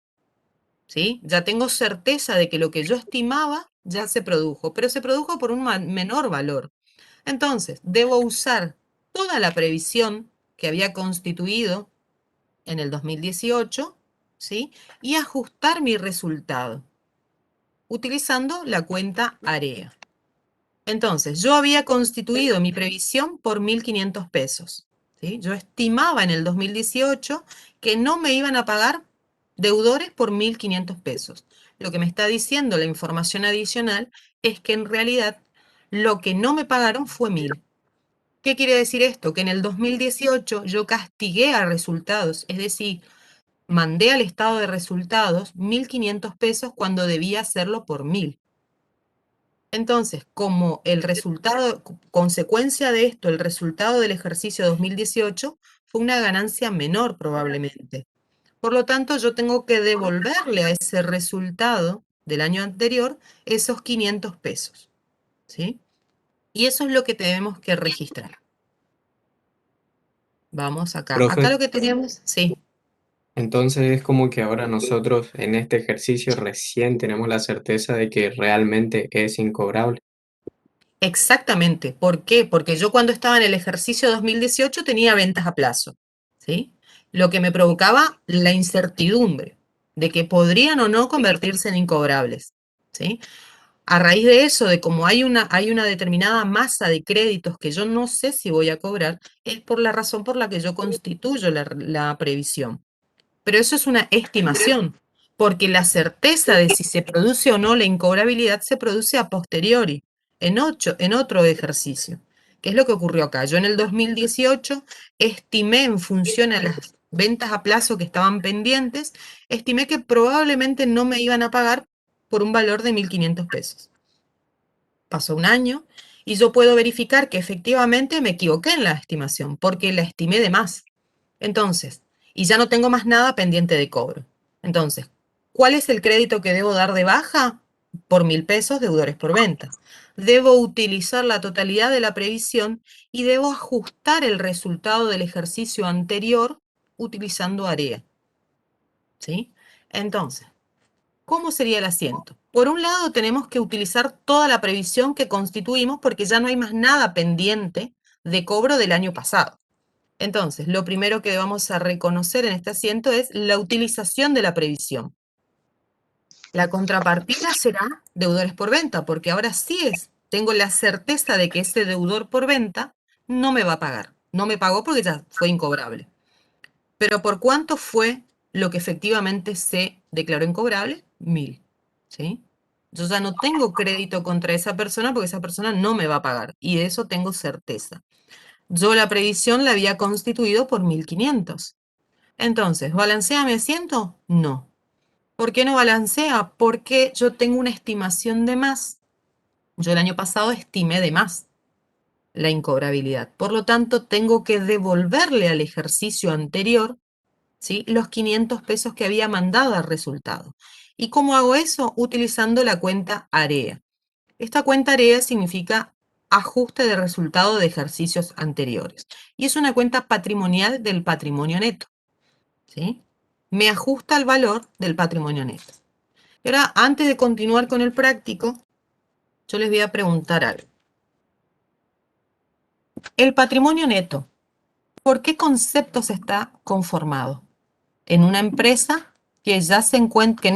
¿Sí? Ya tengo certeza de que lo que yo estimaba ya se produjo, pero se produjo por un menor valor. Entonces, debo usar toda la previsión que había constituido en el 2018, ¿sí? Y ajustar mi resultado utilizando la cuenta AREA. Entonces, yo había constituido mi previsión por 1.500 pesos. ¿Sí? Yo estimaba en el 2018 que no me iban a pagar deudores por 1.500 pesos. Lo que me está diciendo la información adicional es que en realidad lo que no me pagaron fue 1.000. ¿Qué quiere decir esto? Que en el 2018 yo castigué a resultados, es decir, mandé al estado de resultados 1.500 pesos cuando debía hacerlo por 1.000. Entonces, como el resultado, consecuencia de esto, el resultado del ejercicio 2018 fue una ganancia menor probablemente. Por lo tanto, yo tengo que devolverle a ese resultado del año anterior esos 500 pesos. ¿Sí? Y eso es lo que tenemos que registrar. Vamos acá. Profe. Acá lo que tenemos, sí. Entonces es como que ahora nosotros en este ejercicio recién tenemos la certeza de que realmente es incobrable. Exactamente. ¿Por qué? Porque yo cuando estaba en el ejercicio 2018 tenía ventas a plazo, ¿sí? Lo que me provocaba la incertidumbre de que podrían o no convertirse en incobrables, ¿sí? A raíz de eso, de como hay una determinada masa de créditos que yo no sé si voy a cobrar, es por la razón por la que yo constituyo la previsión. pero eso es una estimación, porque la certeza de si se produce o no la incobrabilidad se produce a posteriori, en otro ejercicio. ¿Qué es lo que ocurrió acá? Yo en el 2018 estimé en función a las ventas a plazo que estaban pendientes, estimé que probablemente no me iban a pagar por un valor de 1.500 pesos. Pasó un año y yo puedo verificar que efectivamente me equivoqué en la estimación, porque la estimé de más. Entonces, y ya no tengo más nada pendiente de cobro. Entonces, ¿cuál es el crédito que debo dar de baja? Por 1.000 pesos, deudores por venta. Debo utilizar la totalidad de la previsión y debo ajustar el resultado del ejercicio anterior utilizando AREA. ¿Sí? Entonces, ¿cómo sería el asiento? Por un lado, tenemos que utilizar toda la previsión que constituimos porque ya no hay más nada pendiente de cobro del año pasado. Entonces, lo primero que vamos a reconocer en este asiento es la utilización de la previsión. La contrapartida será deudores por venta, porque ahora sí tengo la certeza de que ese deudor por venta no me va a pagar. No me pagó porque ya fue incobrable. Pero ¿por cuánto fue lo que efectivamente se declaró incobrable? 1.000. ¿Sí? Yo ya no tengo crédito contra esa persona porque esa persona no me va a pagar. Y de eso tengo certeza. Yo la previsión la había constituido por 1.500. Entonces, ¿balancea mi asiento? No. ¿Por qué no balancea? Porque yo tengo una estimación de más. Yo el año pasado estimé de más la incobrabilidad. Por lo tanto, tengo que devolverle al ejercicio anterior, ¿sí?, los 500 pesos que había mandado al resultado. ¿Y cómo hago eso? Utilizando la cuenta AREA. Esta cuenta AREA significa ajuste de resultado de ejercicios anteriores. Y es una cuenta patrimonial del patrimonio neto. ¿Sí? Me ajusta el valor del patrimonio neto. Y ahora, antes de continuar con el práctico, yo les voy a preguntar algo. El patrimonio neto, ¿por qué conceptos está conformado? En una empresa que ya se encuentra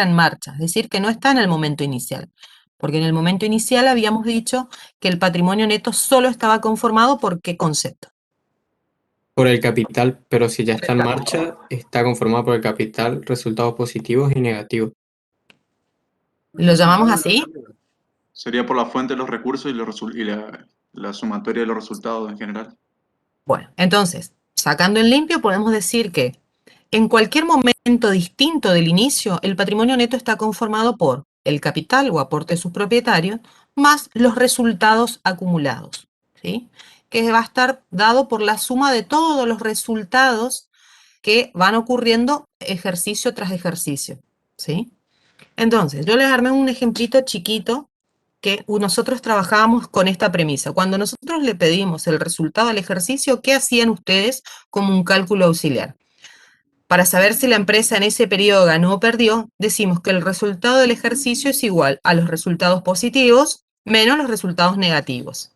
en marcha, es decir, que no está en el momento inicial. Porque en el momento inicial habíamos dicho que el patrimonio neto solo estaba conformado por ¿qué concepto? Por el capital, pero si ya está en marcha, está conformado por el capital, resultados positivos y negativos. ¿Lo llamamos Resultado de así? los números. Sería por la fuente de los recursos y la sumatoria de los resultados en general. Bueno, entonces, sacando en limpio, podemos decir que en cualquier momento distinto del inicio, el patrimonio neto está conformado por el capital o aporte de sus propietarios, más los resultados acumulados, ¿sí?, que va a estar dado por la suma de todos los resultados que van ocurriendo ejercicio tras ejercicio, ¿sí? Entonces, yo les armé un ejemplito chiquito que nosotros trabajábamos con esta premisa. Cuando nosotros le pedimos el resultado del ejercicio, ¿qué hacían ustedes como un cálculo auxiliar? Para saber si la empresa en ese periodo ganó o perdió, decimos que el resultado del ejercicio es igual a los resultados positivos menos los resultados negativos.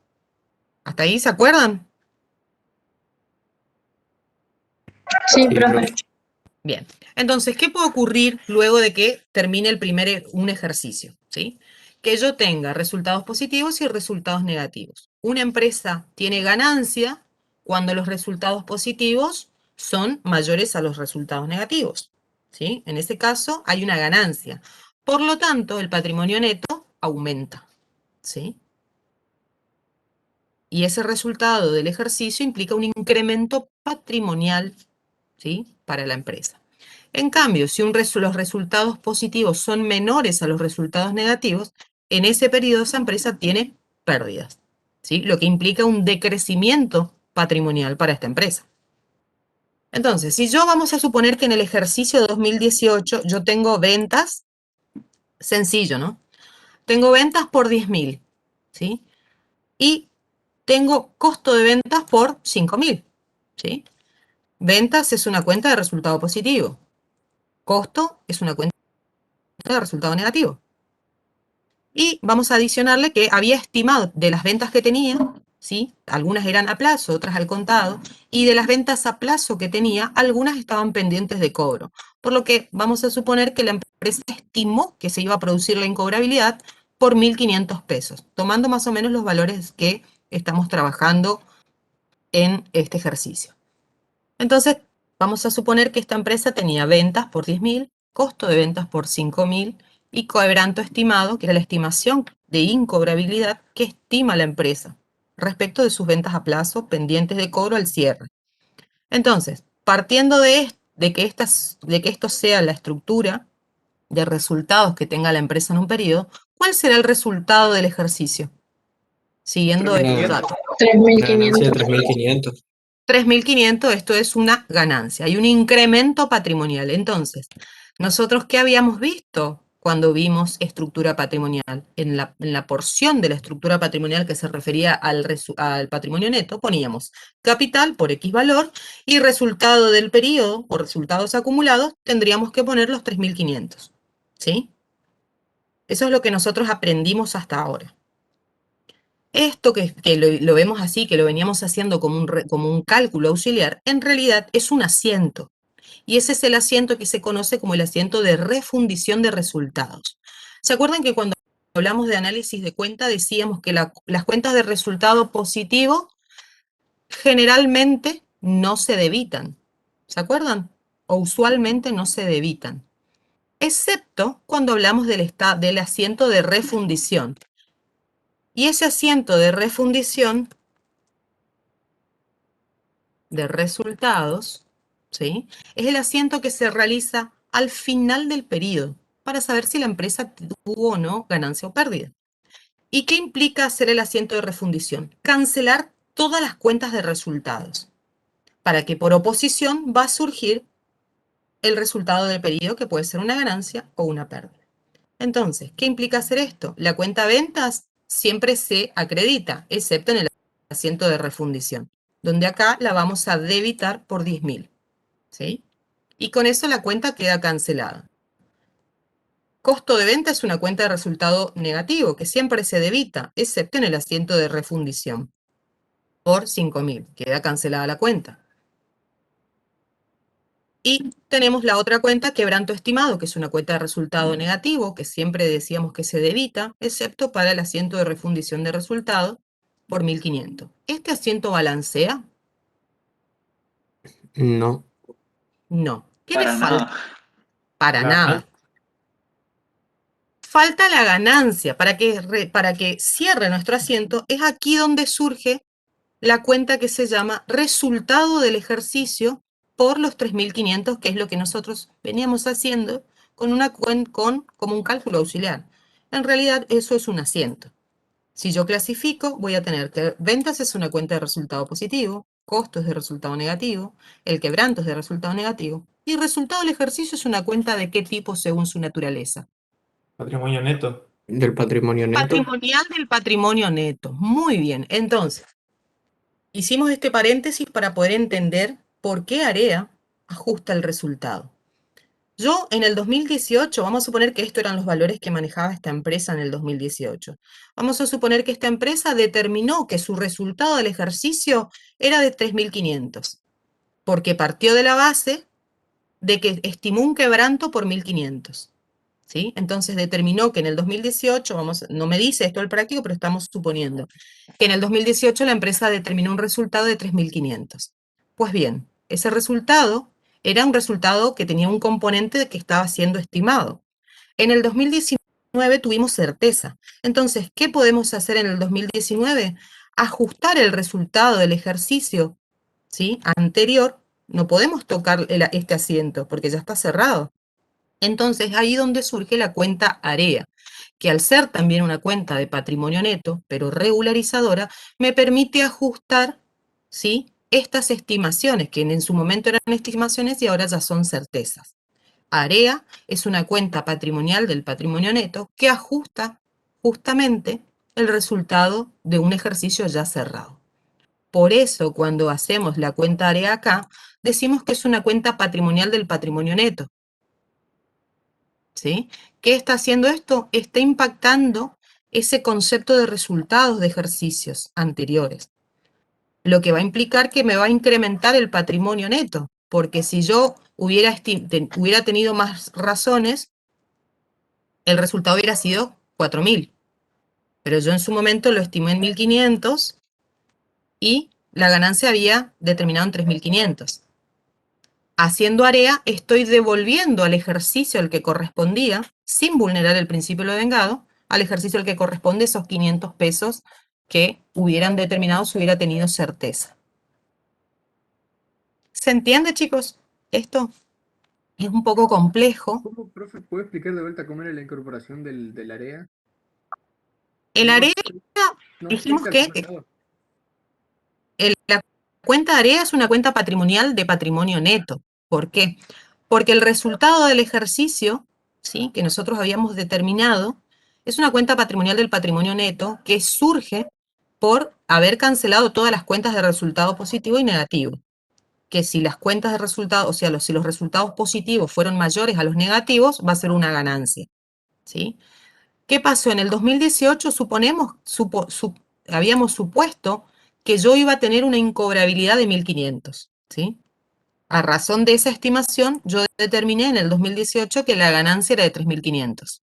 ¿Hasta ahí se acuerdan? Sí, Sí, profe. profe. Bien, entonces, ¿qué puede ocurrir luego de que termine un ejercicio? ¿Sí? Que yo tenga resultados positivos y resultados negativos. Una empresa tiene ganancia cuando los resultados positivos son mayores a los resultados negativos. ¿Sí? En ese caso hay una ganancia. Por lo tanto, el patrimonio neto aumenta. ¿Sí? Y ese resultado del ejercicio implica un incremento patrimonial, ¿sí?, para la empresa. En cambio, si los resultados positivos son menores a los resultados negativos, en ese periodo esa empresa tiene pérdidas, ¿sí?, lo que implica un decrecimiento patrimonial para esta empresa. Entonces, si yo vamos a suponer que en el ejercicio de 2018 yo tengo ventas, sencillo, ¿no? Tengo ventas por 10.000, ¿sí? Y tengo costo de ventas por 5.000, ¿sí? Ventas es una cuenta de resultado positivo. Costo es una cuenta de resultado negativo. Y vamos a adicionarle que había estimado de las ventas que tenía, ¿sí?, algunas eran a plazo, otras al contado, y de las ventas a plazo que tenía, algunas estaban pendientes de cobro. Por lo que vamos a suponer que la empresa estimó que se iba a producir la incobrabilidad por 1.500 pesos, tomando más o menos los valores que estamos trabajando en este ejercicio. Entonces, Vamos a suponer que esta empresa tenía ventas por 10.000, costo de ventas por 5.000 y quebranto estimado, que era la estimación de incobrabilidad que estima la empresa respecto de sus ventas a plazo pendientes de cobro al cierre. Entonces, partiendo de que esto sea la estructura de resultados que tenga la empresa en un periodo, ¿cuál será el resultado del ejercicio? Siguiendo estos datos. Una ganancia de 3.500. 3.500. 3.500, esto es una ganancia, hay un incremento patrimonial. Entonces, ¿nosotros qué habíamos visto cuando vimos estructura patrimonial? En la porción de la estructura patrimonial que se refería al patrimonio neto, poníamos capital por X valor y resultado del periodo o resultados acumulados, tendríamos que poner los 3.500. ¿Sí? Eso es lo que nosotros aprendimos hasta ahora. Esto que lo vemos así, que lo veníamos haciendo como un cálculo auxiliar, en realidad es un asiento. Y ese es el asiento que se conoce como el asiento de refundición de resultados. ¿Se acuerdan que cuando hablamos de análisis de cuenta decíamos que las cuentas de resultado positivo generalmente no se debitan? ¿Se acuerdan? O usualmente no se debitan. Excepto cuando hablamos del asiento de refundición. Y ese asiento de refundición de resultados, ¿sí? Es el asiento que se realiza al final del periodo para saber si la empresa tuvo o no ganancia o pérdida. ¿Y qué implica hacer el asiento de refundición? Cancelar todas las cuentas de resultados, para que por oposición va a surgir el resultado del periodo, que puede ser una ganancia o una pérdida. Entonces, ¿qué implica hacer esto? La cuenta ventas siempre se acredita, excepto en el asiento de refundición, donde acá la vamos a debitar por 10.000, ¿sí? Y con eso la cuenta queda cancelada. Costo de venta es una cuenta de resultado negativo, que siempre se debita, excepto en el asiento de refundición, por 5.000, queda cancelada la cuenta. Y tenemos la otra cuenta, quebranto estimado, que es una cuenta de resultado negativo, que siempre decíamos que se debita, excepto para el asiento de refundición de resultado, por 1.500. ¿Este asiento balancea? No. No. ¿Qué le Para falta? nada. Para nada. Falta la ganancia. Para que cierre nuestro asiento, es aquí donde surge la cuenta que se llama resultado del ejercicio por los 3.500, que es lo que nosotros veníamos haciendo como un cálculo auxiliar. En realidad, eso es un asiento. Si yo clasifico, voy a tener que ventas es una cuenta de resultado positivo, costos de resultado negativo, el quebranto es de resultado negativo, y resultado del ejercicio es una cuenta de qué tipo según su naturaleza. Patrimonio neto. Del patrimonio neto. Patrimonial del patrimonio neto. Muy bien. Entonces, hicimos este paréntesis para poder entender por qué AREA ajusta el resultado. Yo en el 2018, vamos a suponer que estos eran los valores que manejaba esta empresa en el 2018. Vamos a suponer que esta empresa determinó que su resultado del ejercicio era de 3.500, porque partió de la base de que estimó un quebranto por 1.500. ¿Sí? Entonces determinó que en el 2018, no me dice esto el práctico, pero estamos suponiendo que en el 2018 la empresa determinó un resultado de 3.500. Pues bien, ese resultado era un resultado que tenía un componente que estaba siendo estimado. En el 2019 tuvimos certeza. Entonces, ¿qué podemos hacer en el 2019? Ajustar el resultado del ejercicio, ¿sí?, anterior. No podemos tocar este asiento porque ya está cerrado. Entonces, ahí donde surge la cuenta AREA, que al ser también una cuenta de patrimonio neto, pero regularizadora, me permite ajustar, ¿sí?, estas estimaciones, que en su momento eran estimaciones y ahora ya son certezas. AREA es una cuenta patrimonial del patrimonio neto que ajusta justamente el resultado de un ejercicio ya cerrado. Por eso, cuando hacemos la cuenta AREA acá, decimos que es una cuenta patrimonial del patrimonio neto. ¿Sí? ¿Qué está haciendo esto? Está impactando ese concepto de resultados de ejercicios anteriores. Lo que va a implicar que me va a incrementar el patrimonio neto, porque si yo hubiera tenido más razones, el resultado hubiera sido 4.000. Pero yo en su momento lo estimé en 1.500 y la ganancia había determinado en 3.500. Haciendo AREA, estoy devolviendo al ejercicio al que correspondía, sin vulnerar el principio de lo vengado, al ejercicio al que corresponde esos 500 pesos que hubieran determinado si hubiera tenido certeza. ¿Se entiende, chicos? Esto es un poco complejo. ¿Cómo, profe, puede explicar de vuelta cómo era la incorporación del área? El No, AREA, no dijimos explica que cómo la cuenta de AREA es una cuenta patrimonial de patrimonio neto. ¿Por qué? Porque el resultado del ejercicio, ¿sí?, que nosotros habíamos determinado, es una cuenta patrimonial del patrimonio neto que surge por haber cancelado todas las cuentas de resultado positivo y negativo. Que si las cuentas de resultado, o sea, si los resultados positivos fueron mayores a los negativos, va a ser una ganancia, ¿sí? ¿Qué pasó? En el 2018 habíamos supuesto que yo iba a tener una incobrabilidad de 1.500, ¿sí? A razón de esa estimación, yo determiné en el 2018 que la ganancia era de 3.500.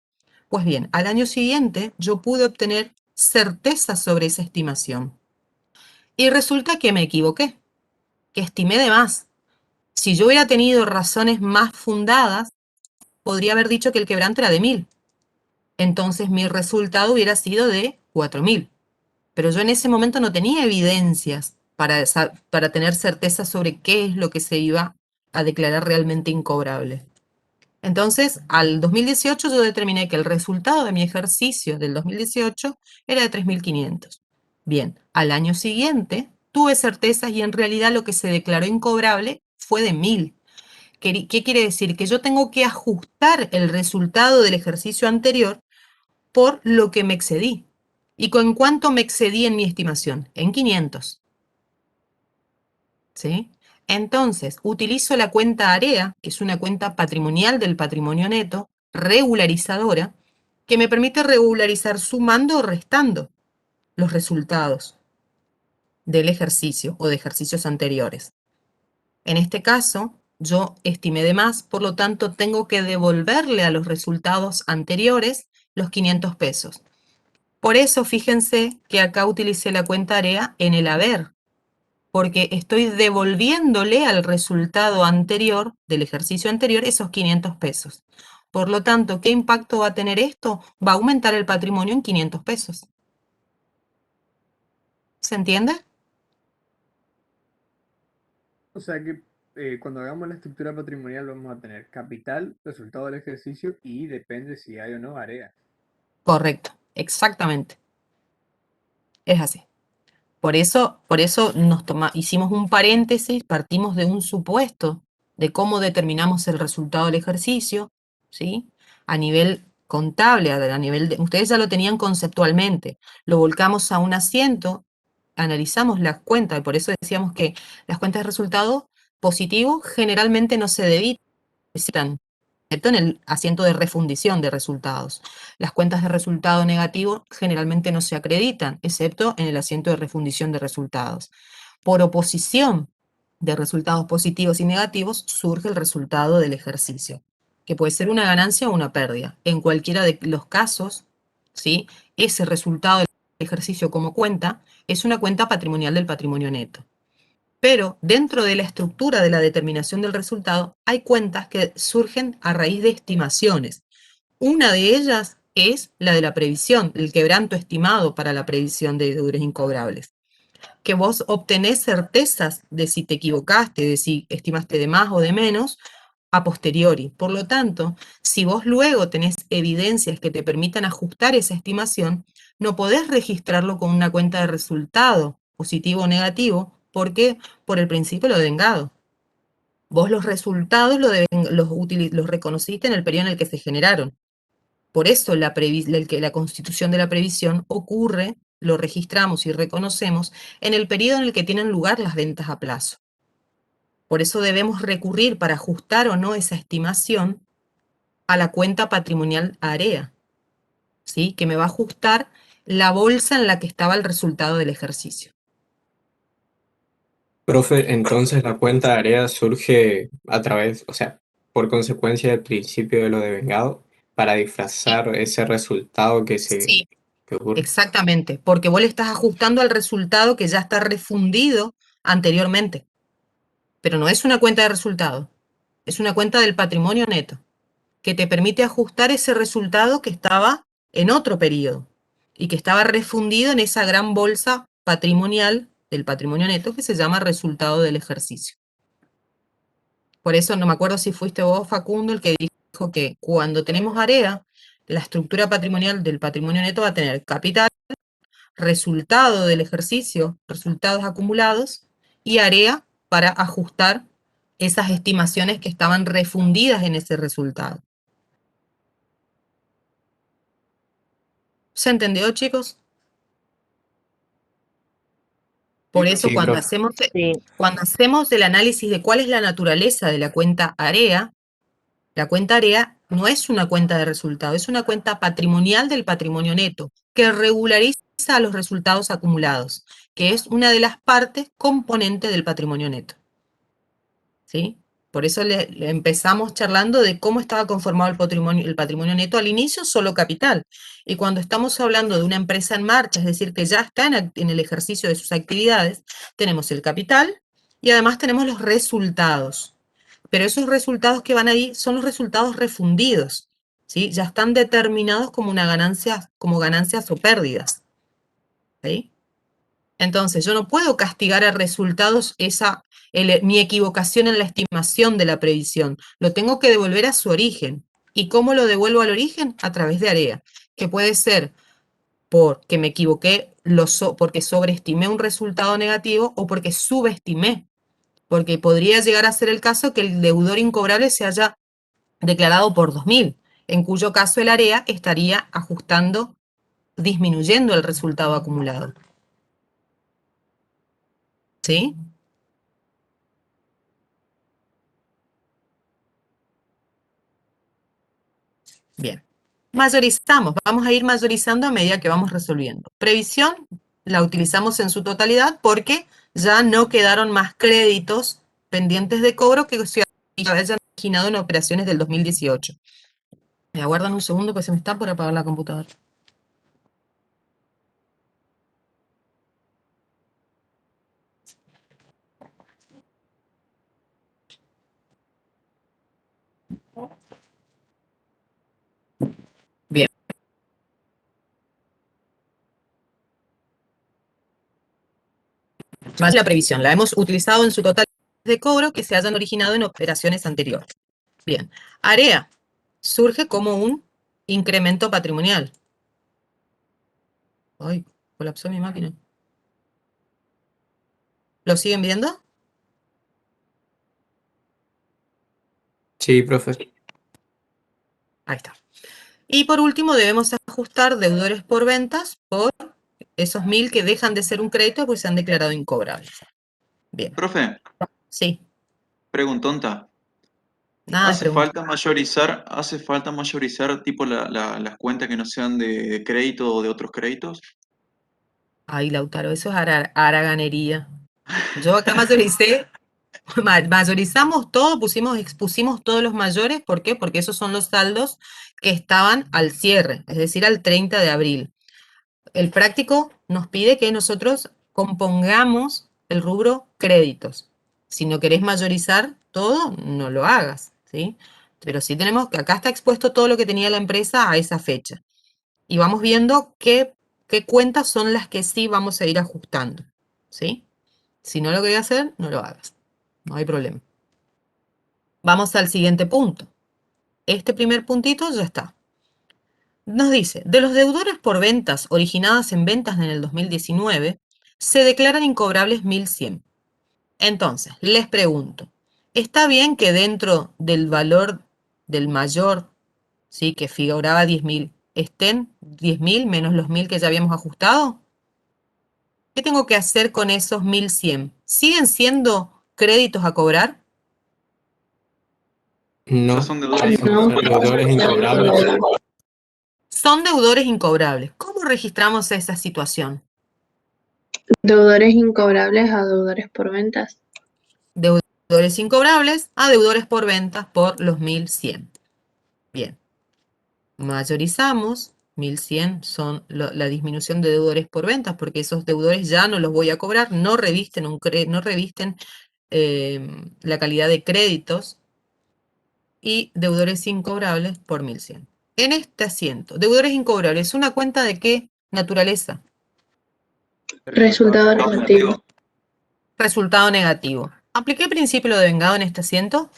Pues bien, al año siguiente yo pude obtener certeza sobre esa estimación. Y resulta que me equivoqué, que estimé de más. Si yo hubiera tenido razones más fundadas, podría haber dicho que el quebranto era de 1.000. Entonces mi resultado hubiera sido de 4.000. Pero yo en ese momento no tenía evidencias para tener certeza sobre qué es lo que se iba a declarar realmente incobrable. Entonces, al 2018 yo determiné que el resultado de mi ejercicio del 2018 era de 3.500. Bien, al año siguiente tuve certezas y en realidad lo que se declaró incobrable fue de 1.000. ¿Qué quiere decir? Que yo tengo que ajustar el resultado del ejercicio anterior por lo que me excedí. ¿Y con cuánto me excedí en mi estimación? En 500. ¿Sí? Entonces, utilizo la cuenta AREA, que es una cuenta patrimonial del patrimonio neto, regularizadora, que me permite regularizar sumando o restando los resultados del ejercicio o de ejercicios anteriores. En este caso, yo estimé de más, por lo tanto, tengo que devolverle a los resultados anteriores los 500 pesos. Por eso, fíjense que acá utilicé la cuenta AREA en el haber, porque estoy devolviéndole al resultado anterior, del ejercicio anterior, esos 500 pesos. Por lo tanto, ¿qué impacto va a tener esto? Va a aumentar el patrimonio en 500 pesos. ¿Se entiende? O sea que cuando hagamos la estructura patrimonial vamos a tener capital, resultado del ejercicio y depende si hay o no área. Correcto, exactamente. Es así. Por eso hicimos un paréntesis, partimos de un supuesto de cómo determinamos el resultado del ejercicio, ¿sí? A nivel contable, ustedes ya lo tenían conceptualmente, lo volcamos a un asiento, analizamos las cuentas, y por eso decíamos que las cuentas de resultado positivo generalmente no se debitan, excepto en el asiento de refundición de resultados. Las cuentas de resultado negativo generalmente no se acreditan, excepto en el asiento de refundición de resultados. Por oposición de resultados positivos y negativos surge el resultado del ejercicio, que puede ser una ganancia o una pérdida. En cualquiera de los casos, ¿sí?, ese resultado del ejercicio como cuenta es una cuenta patrimonial del patrimonio neto. Pero dentro de la estructura de la determinación del resultado hay cuentas que surgen a raíz de estimaciones. Una de ellas es la de la previsión, el quebranto estimado para la previsión de deudores incobrables. Que vos obtenés certezas de si te equivocaste, de si estimaste de más o de menos, a posteriori. Por lo tanto, si vos luego tenés evidencias que te permitan ajustar esa estimación, no podés registrarlo con una cuenta de resultado, positivo o negativo. ¿Por qué? Por el principio de lo devengado. Vos los resultados los reconociste en el periodo en el que se generaron. Por eso la constitución de la previsión ocurre, lo registramos y reconocemos en el periodo en el que tienen lugar las ventas a plazo. Por eso debemos recurrir para ajustar o no esa estimación a la cuenta patrimonial AREA, ¿sí?, que me va a ajustar la bolsa en la que estaba el resultado del ejercicio. Profe, entonces la cuenta de área surge a través, o sea, por consecuencia del principio de lo devengado, para disfrazar ese resultado Sí, que ocurre. exactamente, porque vos le estás ajustando al resultado que ya está refundido anteriormente, pero no es una cuenta de resultado, es una cuenta del patrimonio neto, que te permite ajustar ese resultado que estaba en otro periodo y que estaba refundido en esa gran bolsa patrimonial del patrimonio neto que se llama resultado del ejercicio. Por eso no me acuerdo si fuiste vos, Facundo, el que dijo que cuando tenemos AREA, la estructura patrimonial del patrimonio neto va a tener capital, resultado del ejercicio, resultados acumulados, y AREA para ajustar esas estimaciones que estaban refundidas en ese resultado. ¿Se entendió, chicos? Por eso Sí, cuando profe. hacemos el análisis de cuál es la naturaleza de la cuenta AREA, la cuenta AREA no es una cuenta de resultado, es una cuenta patrimonial del patrimonio neto, que regulariza los resultados acumulados, que es una de las partes componentes del patrimonio neto. ¿Sí? Por eso le empezamos charlando de cómo estaba conformado el patrimonio neto al inicio, solo capital. Y cuando estamos hablando de una empresa en marcha, es decir, que ya está en el ejercicio de sus actividades, tenemos el capital y además tenemos los resultados. Pero esos resultados que van ahí son los resultados refundidos, ¿sí? Ya están determinados como ganancias o pérdidas, ¿sí? Entonces, yo no puedo castigar a resultados mi equivocación en la estimación de la previsión. Lo tengo que devolver a su origen. ¿Y cómo lo devuelvo al origen? A través de AREA, que puede ser porque me equivoqué, porque sobreestimé un resultado negativo o porque subestimé. Porque podría llegar a ser el caso que el deudor incobrable se haya declarado por 2.000, en cuyo caso el AREA estaría ajustando, disminuyendo el resultado acumulado. ¿Sí? Bien. Mayorizamos, vamos a ir mayorizando a medida que vamos resolviendo. Previsión la utilizamos en su totalidad porque ya no quedaron más créditos pendientes de cobro que se hayan originado en operaciones del 2018. Me aguardan un segundo que se me está por apagar la computadora. Bien. Más la previsión, la hemos utilizado en su total de cobro que se hayan originado en operaciones anteriores. Bien, AREA surge como un incremento patrimonial. Ay, colapsó mi máquina. ¿Lo siguen viendo? Sí, profe. Ahí está. Y por último debemos ajustar deudores por ventas por esos 1.000 que dejan de ser un crédito porque se han declarado incobrables. Bien. Profe, Sí, preguntonta. nada de preguntas. ¿Hace falta mayorizar tipo las cuentas que no sean de crédito o de otros créditos? Ay, Lautaro, eso es haraganería. Yo acá mayorizamos todo, expusimos todos los mayores. ¿Por qué? Porque esos son los saldos que estaban al cierre, es decir, al 30 de abril. El práctico nos pide que nosotros compongamos el rubro créditos. Si no querés mayorizar todo, no lo hagas, ¿sí? Pero sí tenemos que, acá está expuesto todo lo que tenía la empresa a esa fecha. Y vamos viendo qué cuentas son las que sí vamos a ir ajustando, ¿sí? Si no lo querés hacer, no lo hagas. No hay problema. Vamos al siguiente punto. Este primer puntito ya está. Nos dice, de los deudores por ventas originadas en ventas en el 2019, se declaran incobrables 1.100. Entonces, les pregunto, ¿está bien que dentro del valor del mayor, ¿sí?, que figuraba 10.000, estén 10.000 menos los 1.000 que ya habíamos ajustado? ¿Qué tengo que hacer con esos 1.100? ¿Siguen siendo créditos a cobrar? No, Son deudores No. son deudores incobrables. Son deudores incobrables. ¿Cómo registramos esa situación? Deudores incobrables a deudores por ventas. Deudores incobrables a deudores por ventas por los 1.100. Bien. Mayorizamos. 1.100 son la disminución de deudores por ventas, porque esos deudores ya no los voy a cobrar, no revisten la calidad de créditos, y deudores incobrables por 1100. En este asiento, deudores incobrables, ¿una cuenta de qué naturaleza? Resultado Resultado negativo. negativo. Resultado negativo. ¿Apliqué principio de vengado en este asiento?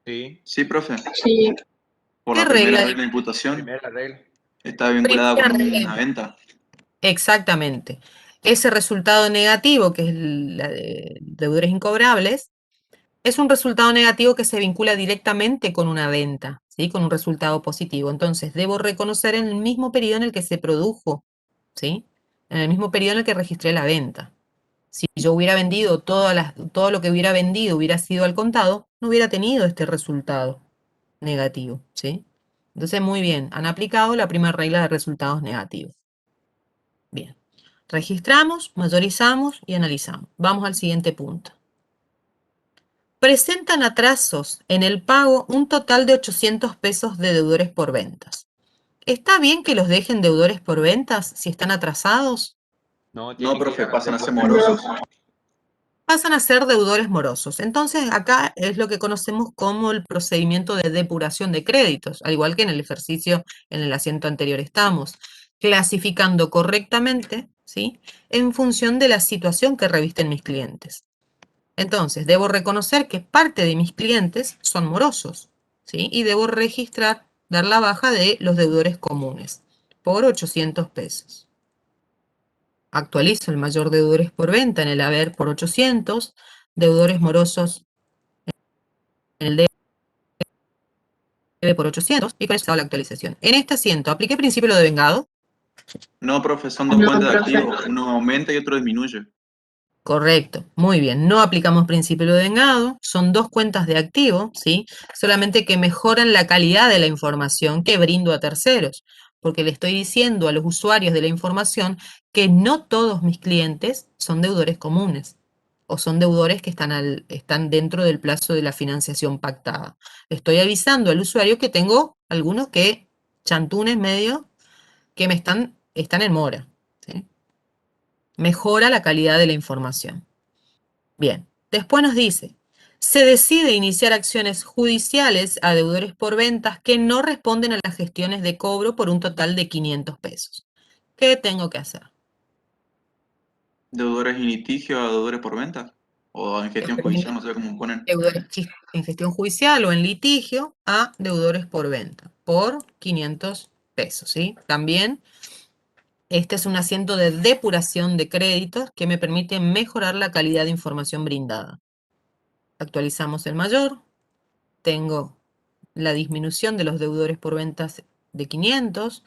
Sí, Sí, profe. Sí, Por ¿Qué la primera regla? regla de imputación primera regla. está vinculada Primera con regla. una venta. Exactamente. Ese resultado negativo, que es la de deudores incobrables, es un resultado negativo que se vincula directamente con una venta, ¿sí? Con un resultado positivo. Entonces, debo reconocer en el mismo periodo en el que se produjo, ¿sí? En el mismo periodo en el que registré la venta. Si yo hubiera vendido todo lo que hubiera vendido hubiera sido al contado, no hubiera tenido este resultado negativo, ¿sí? Entonces, muy bien, han aplicado la primera regla de resultados negativos. Bien, registramos, mayorizamos y analizamos. Vamos al siguiente punto. Presentan atrasos en el pago un total de 800 pesos de deudores por ventas. ¿Está bien que los dejen deudores por ventas si están atrasados? No, No, tienen que profe, llegar a pasan a ser ser buenos. morosos. Pasan a ser deudores morosos. Entonces, acá es lo que conocemos como el procedimiento de depuración de créditos, al igual que en el ejercicio en el asiento anterior estamos, clasificando correctamente, ¿sí? En función de la situación que revisten mis clientes. Entonces, debo reconocer que parte de mis clientes son morosos, ¿sí? Y debo registrar, dar la baja de los deudores comunes por 800 pesos. Actualizo el mayor deudores por venta en el haber por 800, deudores morosos en el debe por 800 y con eso hago la actualización. En este asiento, ¿apliqué principio de vengado? No, profe, son dos no, cuentas de profe. activos. Uno aumenta y otro disminuye. Correcto, muy bien. No aplicamos principio de vengado, son dos cuentas de activo, ¿sí? Solamente que mejoran la calidad de la información que brindo a terceros, porque le estoy diciendo a los usuarios de la información que no todos mis clientes son deudores comunes o son deudores que están dentro del plazo de la financiación pactada. Estoy avisando al usuario que tengo algunos que, chantunes medio, que están en mora, ¿sí? Mejora la calidad de la información. Bien, después nos dice, se decide iniciar acciones judiciales a deudores por ventas que no responden a las gestiones de cobro por un total de 500 pesos. ¿Qué tengo que hacer? ¿Deudores en litigio a deudores por venta? O en gestión judicial, no sé cómo ponen. Deudores en gestión judicial o en litigio a deudores por venta por 500 pesos, ¿sí? También este es un asiento de depuración de créditos que me permite mejorar la calidad de información brindada. Actualizamos el mayor, tengo la disminución de los deudores por ventas de 500,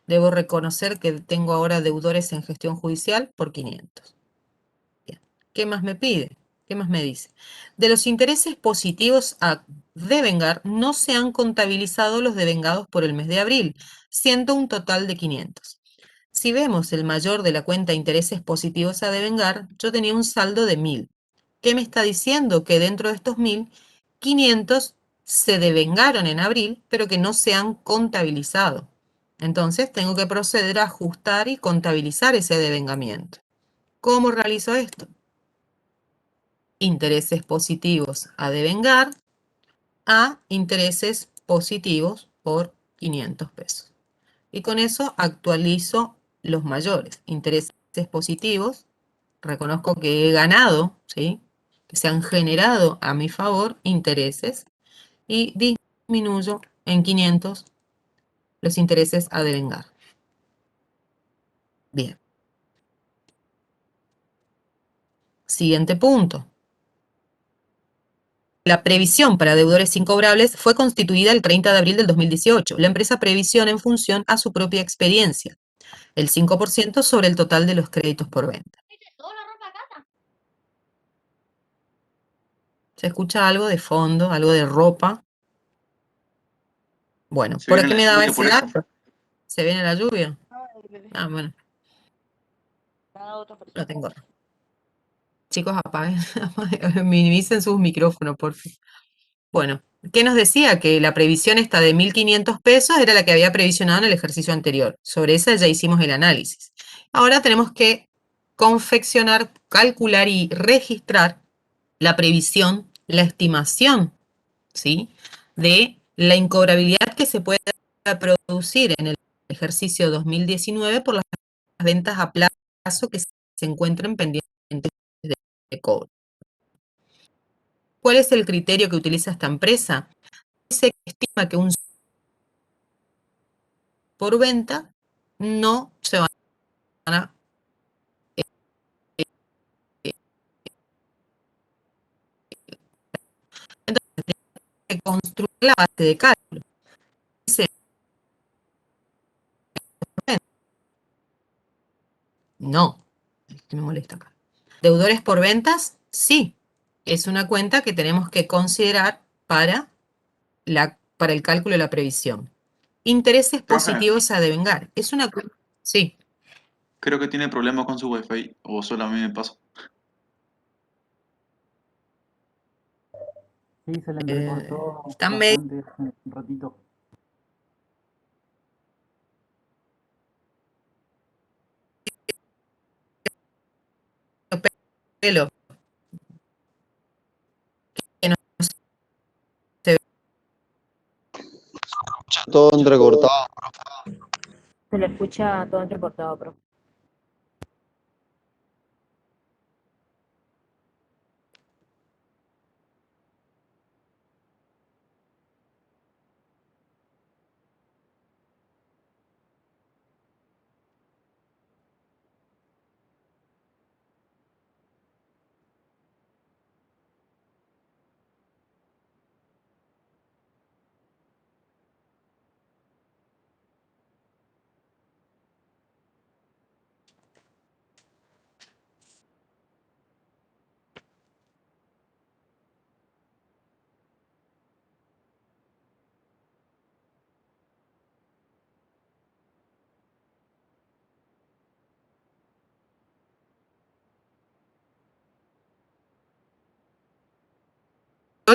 debo reconocer que tengo ahora deudores en gestión judicial por 500. Bien. ¿Qué más me pide? ¿Qué más me dice? De los intereses positivos a devengar, no se han contabilizado los devengados por el mes de abril, siendo un total de 500. Si vemos el mayor de la cuenta intereses positivos a devengar, yo tenía un saldo de 1000. ¿Qué me está diciendo? Que dentro de estos 1000, 500 se devengaron en abril, pero que no se han contabilizado. Entonces tengo que proceder a ajustar y contabilizar ese devengamiento. ¿Cómo realizo esto? Intereses positivos a devengar a intereses positivos por 500 pesos. Y con eso actualizo los mayores. Intereses positivos, reconozco que he ganado, ¿sí? Que se han generado a mi favor intereses y disminuyo en 500 los intereses a devengar. Bien. Siguiente punto. La previsión para deudores incobrables fue constituida el 30 de abril del 2018. La empresa previsión en función a su propia experiencia, el 5% sobre el total de los créditos por venta. ¿Se escucha algo de fondo, algo de ropa? Bueno, Se ¿por viene qué la me daba lluvia por ese eso. dato? ¿Se viene la lluvia? Ah, bueno, lo tengo. Chicos, apaguen, minimicen sus micrófonos, por favor. Bueno, ¿qué nos decía? Que la previsión esta de 1.500 pesos era la que había previsionado en el ejercicio anterior. Sobre esa ya hicimos el análisis. Ahora tenemos que calcular y registrar la previsión, la estimación ¿sí? De la incobrabilidad que se puede producir en el ejercicio 2019 por las ventas a plazo que se encuentren pendientes de cobro. ¿Cuál es el criterio que utiliza esta empresa? Dice que estima que un por venta no se van a construir la base de cálculo. Dice, no, es que me molesta acá. Deudores por ventas, sí, es una cuenta que tenemos que considerar para el cálculo de la previsión. Intereses Profe, positivos a devengar, es una cuenta, sí, creo que tiene problemas con su wifi, o solo a mí me pasa. Sí, se le entrecortó están medio bastante hace un ratito. pelo, que no se Todo entrecortado. Se le escucha todo entrecortado, profe.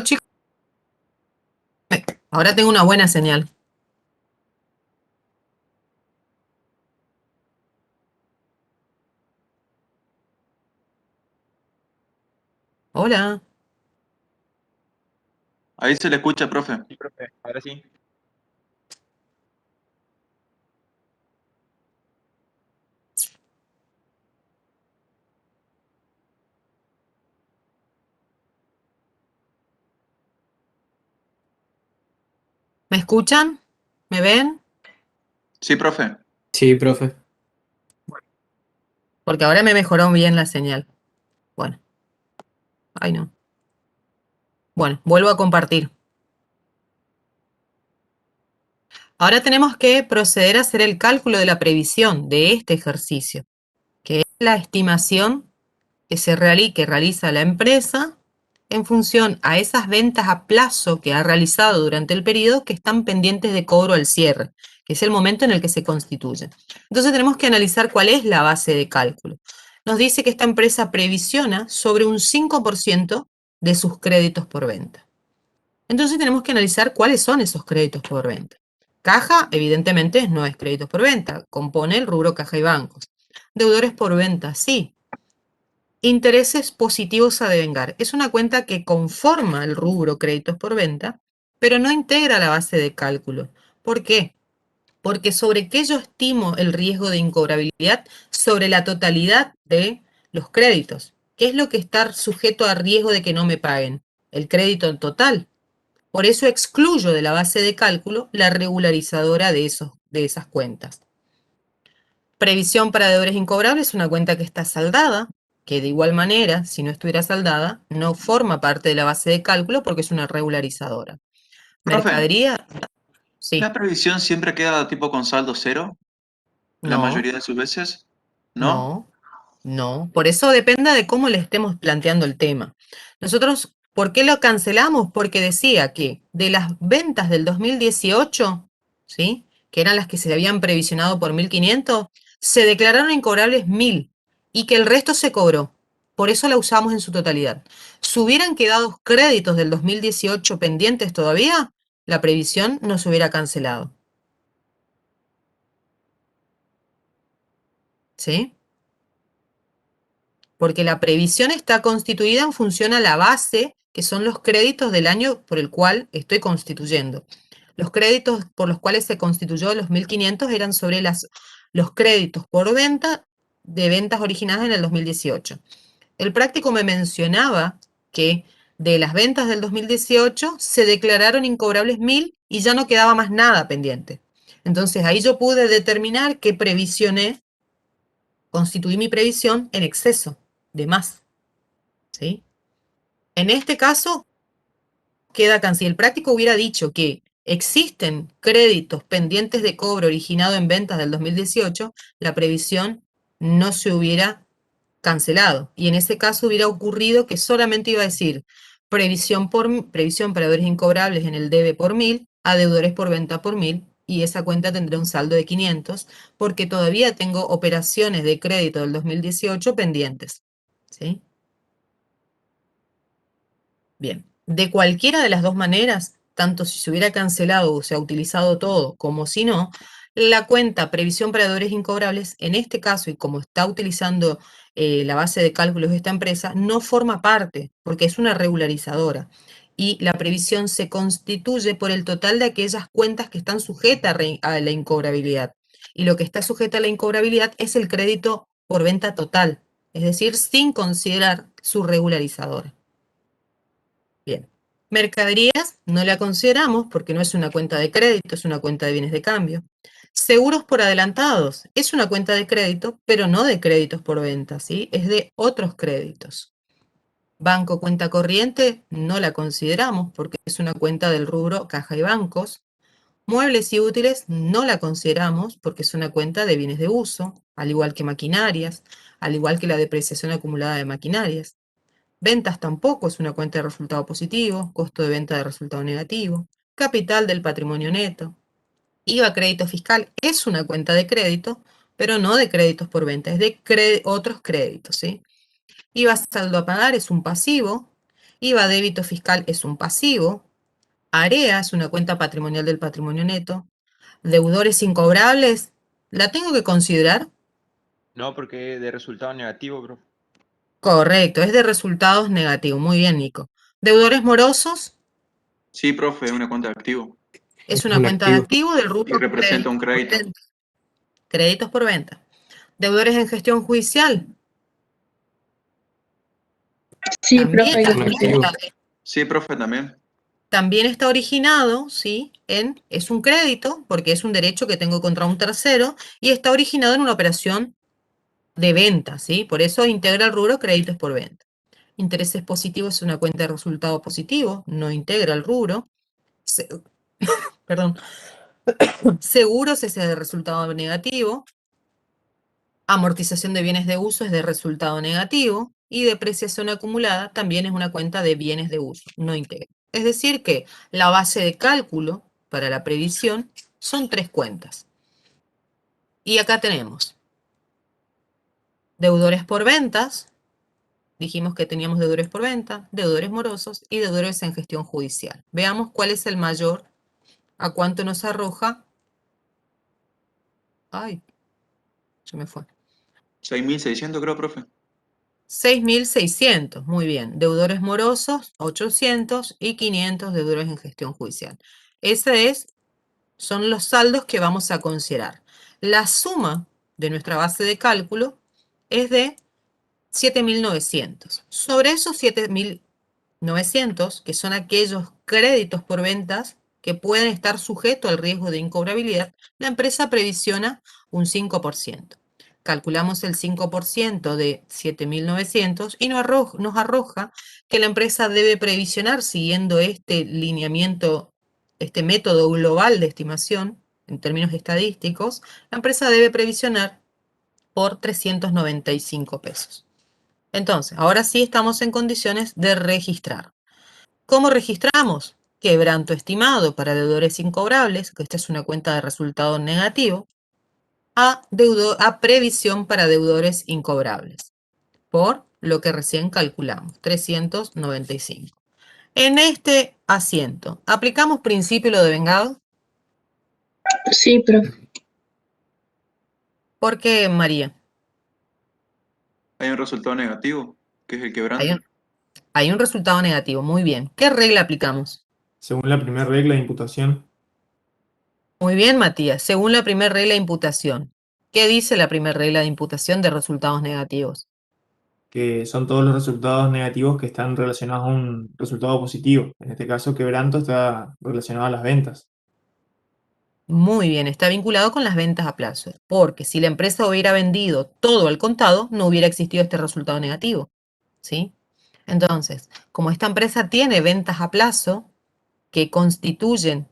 chicos, ahora tengo una buena señal. Hola, Ahí se le escucha, profe. Sí, profe, ahora sí. ¿me escuchan? ¿Me ven? Sí, profe. Sí, profe. Porque ahora me mejoró bien la señal. Bueno, ay no. Bueno, vuelvo a compartir. Ahora tenemos que proceder a hacer el cálculo de la previsión de este ejercicio, que es la estimación que realiza la empresa en función a esas ventas a plazo que ha realizado durante el periodo que están pendientes de cobro al cierre, que es el momento en el que se constituyen. Entonces tenemos que analizar cuál es la base de cálculo. Nos dice que esta empresa previsiona sobre un 5% de sus créditos por venta. Entonces tenemos que analizar cuáles son esos créditos por venta. Caja, evidentemente, no es créditos por venta, compone el rubro caja y bancos. Deudores por venta, sí. Intereses positivos a devengar. Es una cuenta que conforma el rubro créditos por venta, pero no integra la base de cálculo. ¿Por qué? Porque sobre qué yo estimo el riesgo de incobrabilidad sobre la totalidad de los créditos. ¿Qué es lo que está sujeto a riesgo de que no me paguen? El crédito en total. Por eso excluyo de la base de cálculo la regularizadora de esas cuentas. Previsión para deudores incobrables es una cuenta que está saldada, que de igual manera, si no estuviera saldada, no forma parte de la base de cálculo porque es una regularizadora. Profe, Mercadería, sí, ¿la previsión siempre queda tipo con saldo cero? La no, mayoría de sus veces. ¿No? no. No, por eso depende de cómo le estemos planteando el tema. Nosotros, ¿por qué lo cancelamos? Porque decía que de las ventas del 2018, ¿sí? Que eran las que se habían previsionado por 1.500, se declararon incobrables 1.000 y que el resto se cobró. Por eso la usamos en su totalidad. Si hubieran quedado créditos del 2018 pendientes todavía, la previsión no se hubiera cancelado. ¿Sí? Porque la previsión está constituida en función a la base que son los créditos del año por el cual estoy constituyendo. Los créditos por los cuales se constituyó los 1.500 eran sobre los créditos por venta de ventas originadas en el 2018. El práctico me mencionaba que de las ventas del 2018 se declararon incobrables 1.000 y ya no quedaba más nada pendiente. Entonces ahí yo pude determinar que constituí mi previsión en exceso, de más. ¿Sí? En este caso, si el práctico hubiera dicho que existen créditos pendientes de cobro originado en ventas del 2018, la previsión no se hubiera cancelado. Y en ese caso hubiera ocurrido que solamente iba a decir previsión para deudores incobrables en el debe por 1.000, a deudores por venta por 1.000, y esa cuenta tendrá un saldo de 500, porque todavía tengo operaciones de crédito del 2018 pendientes. ¿Sí? Bien, de cualquiera de las dos maneras, tanto si se hubiera cancelado o se ha utilizado todo, como si no, la cuenta previsión para deudores incobrables, en este caso, y como está utilizando la base de cálculos de esta empresa, no forma parte, porque es una regularizadora. Y la previsión se constituye por el total de aquellas cuentas que están sujetas a la incobrabilidad. Y lo que está sujeta a la incobrabilidad es el crédito por venta total, es decir, sin considerar su regularizadora. Bien. Mercaderías no la consideramos porque no es una cuenta de crédito, es una cuenta de bienes de cambio. Seguros por adelantados es una cuenta de crédito, pero no de créditos por venta, ¿sí? Es de otros créditos. Banco cuenta corriente no la consideramos porque es una cuenta del rubro caja y bancos. Muebles y útiles no la consideramos porque es una cuenta de bienes de uso, al igual que maquinarias, al igual que la depreciación acumulada de maquinarias. Ventas tampoco es una cuenta de resultado positivo, costo de venta de resultado negativo, capital del patrimonio neto. IVA crédito fiscal es una cuenta de crédito, pero no de créditos por venta, es de otros créditos, ¿sí? IVA saldo a pagar es un pasivo, IVA débito fiscal es un pasivo, AREA es una cuenta patrimonial del patrimonio neto, deudores incobrables, ¿la tengo que considerar? No, porque es de resultado negativo, bro. Correcto, es de resultados negativos, muy bien, Nico. Deudores morosos, Sí, profe, es una cuenta de activo. es Es una un cuenta de activo. activo del Y rubro representa un crédito. créditos por venta. Deudores en gestión judicial. Sí, También, profe, Es un activo. Sí, profe, también. también está originado, ¿sí? Es un crédito, porque es un derecho que tengo contra un tercero, y está originado en una operación de venta, ¿sí? Por eso integra el rubro créditos por venta. Intereses positivos es una cuenta de resultado positivo, no integra el rubro. Perdón. Seguros es de resultado negativo. Amortización de bienes de uso es de resultado negativo y depreciación acumulada también es una cuenta de bienes de uso, no integra. Es decir que la base de cálculo para la previsión son 3 cuentas. Y acá tenemos deudores por ventas, dijimos que teníamos deudores por venta, deudores morosos y deudores en gestión judicial. Veamos cuál es el mayor, a cuánto nos arroja. Ay, se me fue. 6.600 creo, profe. 6.600, muy bien. Deudores morosos, 800 y 500 deudores en gestión judicial. Son los saldos que vamos a considerar. La suma de nuestra base de cálculo es de 7.900. Sobre esos 7.900, que son aquellos créditos por ventas que pueden estar sujetos al riesgo de incobrabilidad, la empresa previsiona un 5%. Calculamos el 5% de 7.900 y nos arroja que la empresa debe previsionar, siguiendo este lineamiento, este método global de estimación en términos estadísticos, la empresa debe previsionar por 395 pesos. Entonces, ahora sí estamos en condiciones de registrar. ¿Cómo registramos? Quebranto estimado para deudores incobrables, que esta es una cuenta de resultado negativo, a previsión para deudores incobrables, por lo que recién calculamos, 395. En este asiento, ¿aplicamos principio lo de vengado? Sí, profe. ¿Por qué, María? Hay un resultado negativo, que es el quebranto. Hay un resultado negativo, muy bien. ¿Qué regla aplicamos? Según la primera regla de imputación, Muy bien, Matías, según la primera regla de imputación. ¿Qué dice la primera regla de imputación de resultados negativos? que son todos los resultados negativos que están relacionados a un resultado positivo. En este caso, quebranto está relacionado a las ventas. Muy bien, está vinculado con las ventas a plazo, porque si la empresa hubiera vendido todo al contado, no hubiera existido este resultado negativo, ¿sí? Entonces, como esta empresa tiene ventas a plazo que constituyen,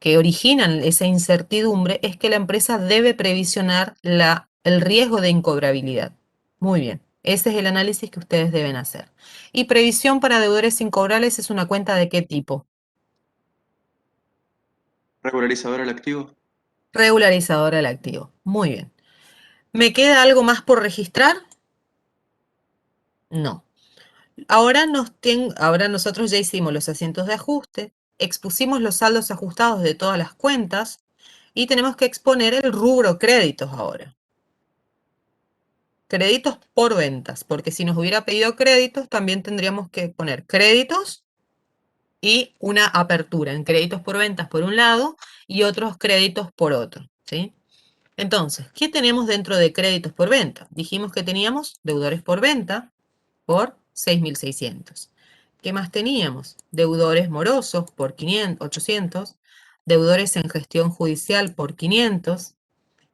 que originan esa incertidumbre, es que la empresa debe previsionar el riesgo de incobrabilidad. Muy bien, ese es el análisis que ustedes deben hacer. ¿Y previsión para deudores incobrables es una cuenta de qué tipo? Regularizador al activo. Regularizadora del activo. Muy bien. ¿Me queda algo más por registrar? No. Ahora nosotros ya hicimos los asientos de ajuste, expusimos los saldos ajustados de todas las cuentas y tenemos que exponer el rubro créditos ahora. Créditos por ventas, porque si nos hubiera pedido créditos, también tendríamos que poner créditos y una apertura en créditos por ventas por un lado y otros créditos por otro, ¿sí? Entonces, ¿qué tenemos dentro de créditos por venta? Dijimos que teníamos deudores por venta por 6.600. ¿Qué más teníamos? Deudores morosos por 800, deudores en gestión judicial por 500,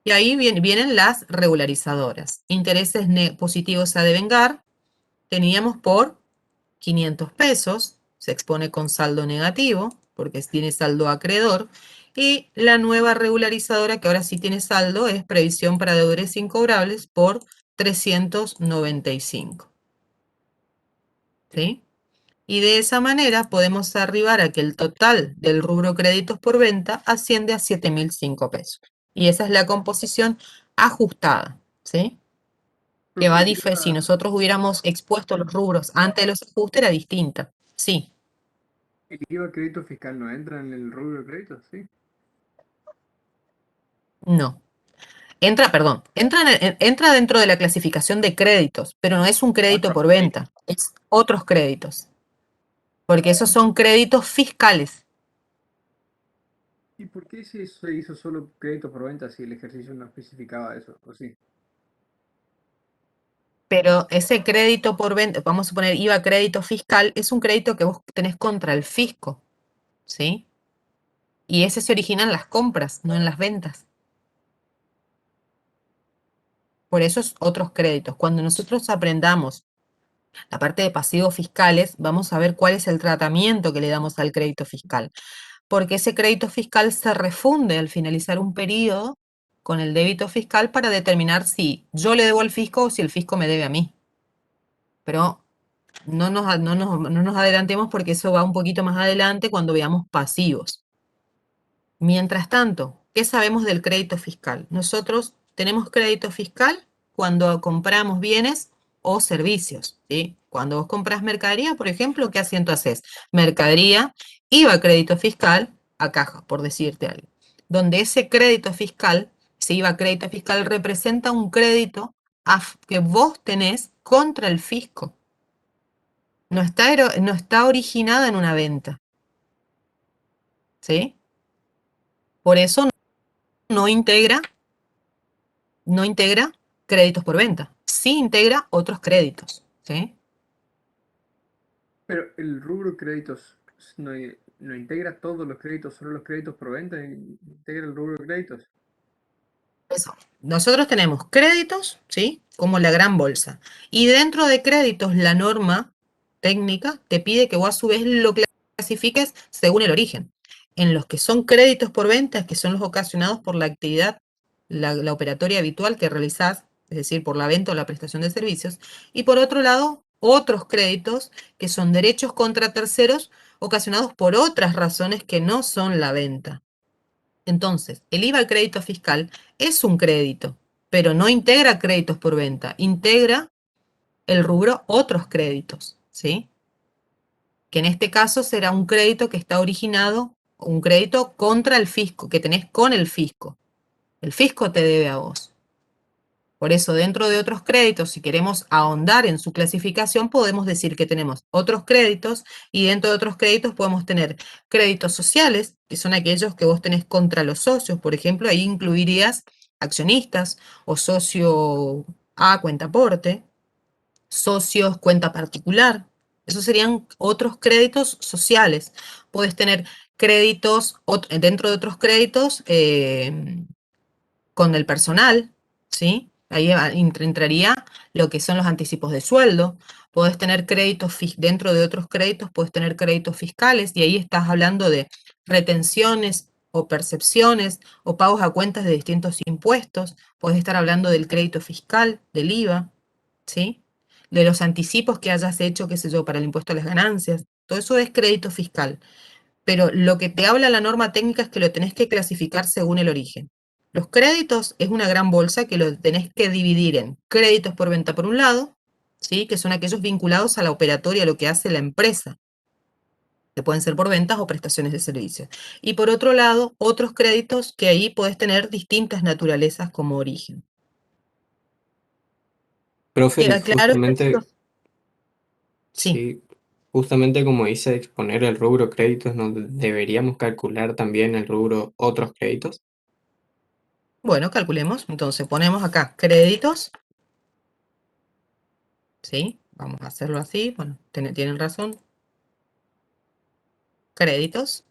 y ahí vienen las regularizadoras. Intereses positivos a devengar teníamos por 500 pesos, se expone con saldo negativo, porque tiene saldo acreedor, y la nueva regularizadora, que ahora sí tiene saldo, es previsión para deudores incobrables por 395. ¿Sí? Y de esa manera podemos arribar a que el total del rubro créditos por venta asciende a 7.005 pesos. Y esa es la composición ajustada, ¿sí? Que va si nosotros hubiéramos expuesto los rubros antes de los ajustes era distinta. Sí, ¿El IVA crédito fiscal no entra en el rubro de créditos? Sí. no. Entra dentro de la clasificación de créditos, pero no es un crédito por venta, es otros créditos. Porque esos son créditos fiscales. ¿Y por qué se hizo solo crédito por venta si el ejercicio no especificaba eso? ¿O sí? Pero ese crédito por venta, vamos a poner IVA crédito fiscal, es un crédito que vos tenés contra el fisco, ¿sí? Y ese se origina en las compras, no en las ventas. Por eso es otros créditos. Cuando nosotros aprendamos la parte de pasivos fiscales, vamos a ver cuál es el tratamiento que le damos al crédito fiscal. Porque ese crédito fiscal se refunde al finalizar un periodo con el débito fiscal para determinar si yo le debo al fisco o si el fisco me debe a mí. Pero no nos adelantemos porque eso va un poquito más adelante cuando veamos pasivos. Mientras tanto, ¿qué sabemos del crédito fiscal? Nosotros tenemos crédito fiscal cuando compramos bienes o servicios, ¿sí? Cuando vos compras mercadería, por ejemplo, ¿qué asiento haces? Mercadería, IVA crédito fiscal a caja, por decirte algo. Donde ese crédito fiscal, ese IVA crédito fiscal representa un crédito que vos tenés contra el fisco. No está originada en una venta, ¿sí? Por eso no integra créditos por venta. Sí integra otros créditos, ¿sí? Pero el rubro créditos no integra todos los créditos, solo los créditos por venta, integra el rubro de créditos. Eso. Nosotros tenemos créditos, ¿sí? Como la gran bolsa. Y dentro de créditos, la norma técnica te pide que vos a su vez lo clasifiques según el origen. En los que son créditos por ventas, que son los ocasionados por la actividad, la operatoria habitual que realizás, es decir, por la venta o la prestación de servicios. Y por otro lado, otros créditos que son derechos contra terceros ocasionados por otras razones que no son la venta. Entonces, el IVA crédito fiscal es un crédito, pero no integra créditos por venta, integra el rubro otros créditos, ¿sí? Que en este caso será un crédito que está originado, un crédito contra el fisco, que tenés con el fisco. El fisco te debe a vos. Por eso, dentro de otros créditos, si queremos ahondar en su clasificación, podemos decir que tenemos otros créditos y dentro de otros créditos podemos tener créditos sociales, que son aquellos que vos tenés contra los socios. Por ejemplo, ahí incluirías accionistas o socio A cuenta aporte, socios cuenta particular. Esos serían otros créditos sociales. Puedes tener créditos dentro de otros créditos con el personal, ¿sí? Ahí entraría lo que son los anticipos de sueldo. Puedes tener créditos dentro de otros créditos, puedes tener créditos fiscales y ahí estás hablando de retenciones o percepciones o pagos a cuentas de distintos impuestos. Puedes estar hablando del crédito fiscal, del IVA, ¿sí? De los anticipos que hayas hecho, qué sé yo, para el impuesto a las ganancias. Todo eso es crédito fiscal. Pero lo que te habla la norma técnica es que lo tenés que clasificar según el origen. Los créditos es una gran bolsa que lo tenés que dividir en créditos por venta por un lado, ¿sí? Que son aquellos vinculados a la operatoria, a lo que hace la empresa, que pueden ser por ventas o prestaciones de servicios. Y por otro lado, otros créditos que ahí puedes tener distintas naturalezas como origen. Profe, ¿Queda claro? justamente, Sí. sí, justamente como dice exponer el rubro créditos, ¿no deberíamos calcular también el rubro otros créditos? Bueno, calculemos. Entonces ponemos acá créditos, ¿sí? Vamos a hacerlo así. Bueno, tienen razón. Créditos.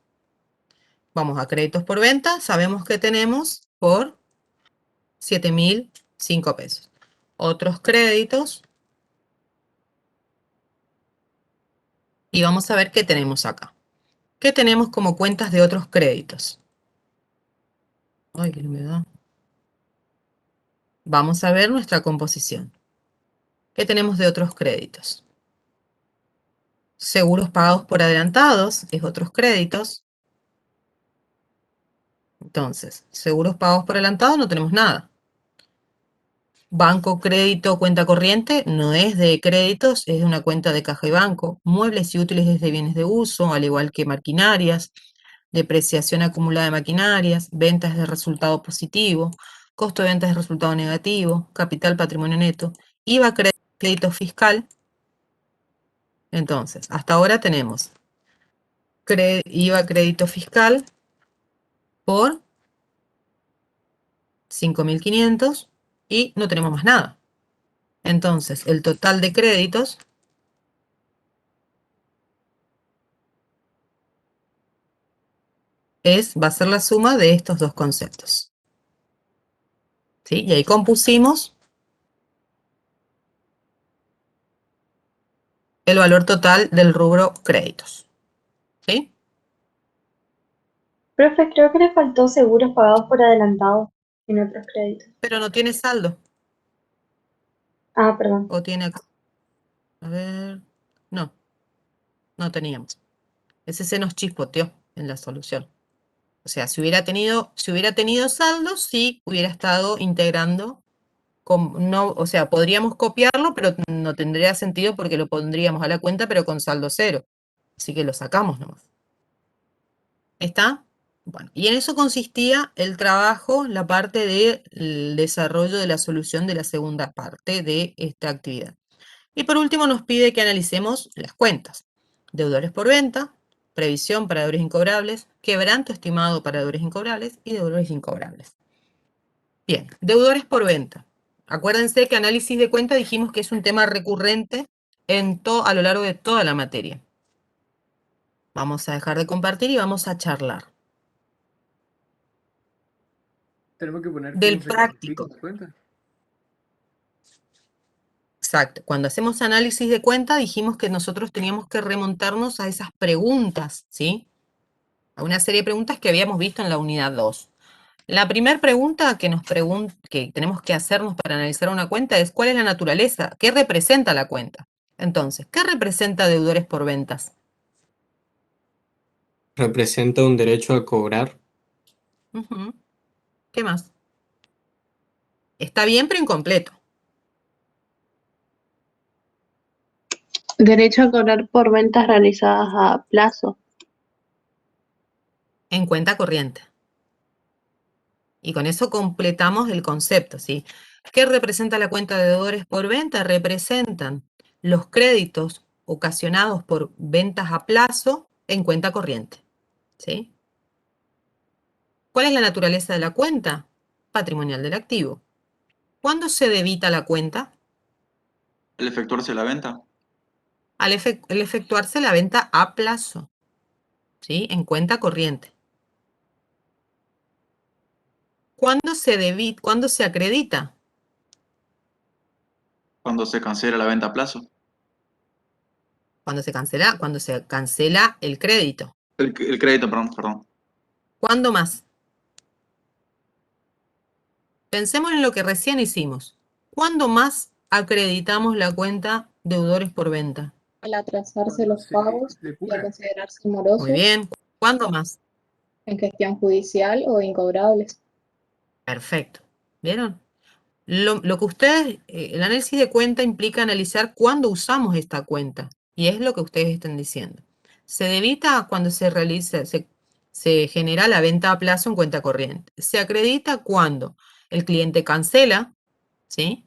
Vamos a créditos por venta. Sabemos que tenemos por 7.005 pesos. Otros créditos. Y vamos a ver qué tenemos acá. ¿Qué tenemos como cuentas de otros créditos? Ay, qué humedad. Vamos a ver nuestra composición. ¿Qué tenemos de otros créditos? Seguros pagados por adelantados es otros créditos. Entonces, seguros pagados por adelantado no tenemos nada. Banco, crédito, cuenta corriente no es de créditos, es de una cuenta de caja y banco. Muebles y útiles es de bienes de uso, al igual que maquinarias. Depreciación acumulada de maquinarias, ventas de resultado positivo, costo de ventas de resultado negativo, capital patrimonio neto, IVA crédito fiscal. Entonces, hasta ahora tenemos IVA crédito fiscal por 5.500 y no tenemos más nada. Entonces, el total de créditos va a ser la suma de estos dos conceptos. ¿Sí? Y ahí compusimos el valor total del rubro créditos. ¿Sí? Profe, creo que le faltó seguros pagados por adelantado en otros créditos. Pero no tiene saldo. Ah, perdón. O tiene acá. A ver. No. No teníamos. Ese se nos chispoteó en la solución. O sea, si hubiera tenido saldo, sí hubiera estado integrando. O sea, podríamos copiarlo, pero no tendría sentido porque lo pondríamos a la cuenta, pero con saldo cero. Así que lo sacamos nomás. ¿Está? Bueno, y en eso consistía el trabajo, la parte del desarrollo de la solución de la segunda parte de esta actividad. Y por último nos pide que analicemos las cuentas. Deudores por venta, previsión para deudores incobrables, quebranto estimado para deudores incobrables y deudores incobrables. Bien, deudores por venta. Acuérdense que análisis de cuenta dijimos que es un tema recurrente a lo largo de toda la materia. Vamos a dejar de compartir y vamos a charlar. Tenemos que poner Del cómo se práctico. clasifica la cuenta. Exacto. Cuando hacemos análisis de cuenta dijimos que nosotros teníamos que remontarnos a esas preguntas, ¿sí? A una serie de preguntas que habíamos visto en la unidad 2. La primera pregunta que tenemos que hacernos para analizar una cuenta es ¿cuál es la naturaleza? ¿Qué representa la cuenta? Entonces, ¿qué representa deudores por ventas? Representa un derecho a cobrar. Ujú. ¿Qué más? Está bien, pero incompleto. Derecho a cobrar por ventas realizadas a plazo. En cuenta corriente. Y con eso completamos el concepto, ¿sí? ¿Qué representa la cuenta de deudores por venta? Representan los créditos ocasionados por ventas a plazo en cuenta corriente. ¿Sí? ¿Cuál es la naturaleza de la cuenta? Patrimonial del activo. ¿Cuándo se debita la cuenta? Al efectuarse la venta. Al efectuarse la venta a plazo. ¿Sí? En cuenta corriente. ¿Cuándo se acredita? Cuando se cancela la venta a plazo. Cuando se cancela el crédito. El crédito, perdón. ¿Cuándo más? Pensemos en lo que recién hicimos. ¿Cuándo más acreditamos la cuenta deudores por venta? Al atrasarse Cuando los se pagos y a depura. considerarse Muy morosos bien. ¿Cuándo más? en gestión judicial o incobrables. Perfecto. ¿Vieron? Lo que ustedes, el análisis de cuenta implica analizar cuándo usamos esta cuenta. Y es lo que ustedes están diciendo. Se debita cuando se genera la venta a plazo en cuenta corriente. Se acredita cuando el cliente cancela, ¿sí?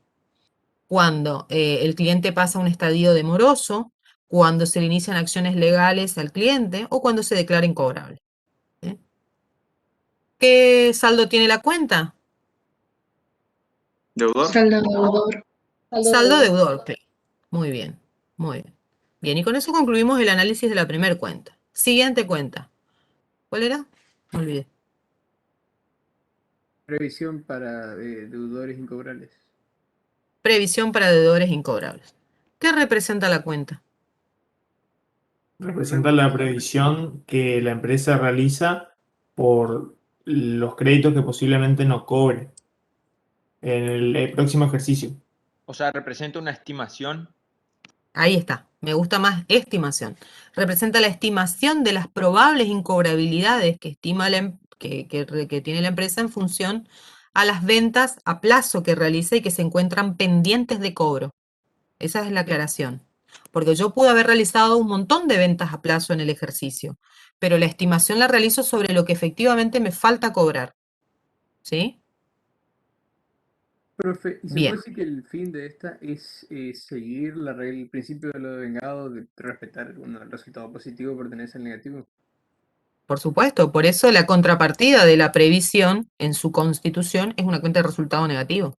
Cuando el cliente pasa a un estadio de moroso, cuando se le inician acciones legales al cliente o cuando se declara incobrable. ¿Sí? ¿Qué saldo tiene la cuenta? ¿Deudor? Saldo deudor. Saldo deudor, claro. Muy bien, muy bien. Bien, y con eso concluimos el análisis de la primera cuenta. Siguiente cuenta. ¿Cuál era? Me olvidé. Previsión para deudores incobrables. Previsión para deudores incobrables. ¿Qué representa la cuenta? Representa la previsión que la empresa realiza por los créditos que posiblemente no cobre en el próximo ejercicio. O sea, representa una estimación. Ahí está, me gusta más estimación. Representa la estimación de las probables incobrabilidades que estima que tiene la empresa en función a las ventas a plazo que realiza y que se encuentran pendientes de cobro. Esa es la aclaración. Porque yo pude haber realizado un montón de ventas a plazo en el ejercicio, pero la estimación la realizo sobre lo que efectivamente me falta cobrar. ¿Sí? Profe, ¿y se Bien. puede decir que el fin de esta es seguir la regla, el principio de lo de vengado, de respetar, bueno, el resultado positivo pertenece al negativo? Por supuesto, por eso la contrapartida de la previsión en su constitución es una cuenta de resultado negativo.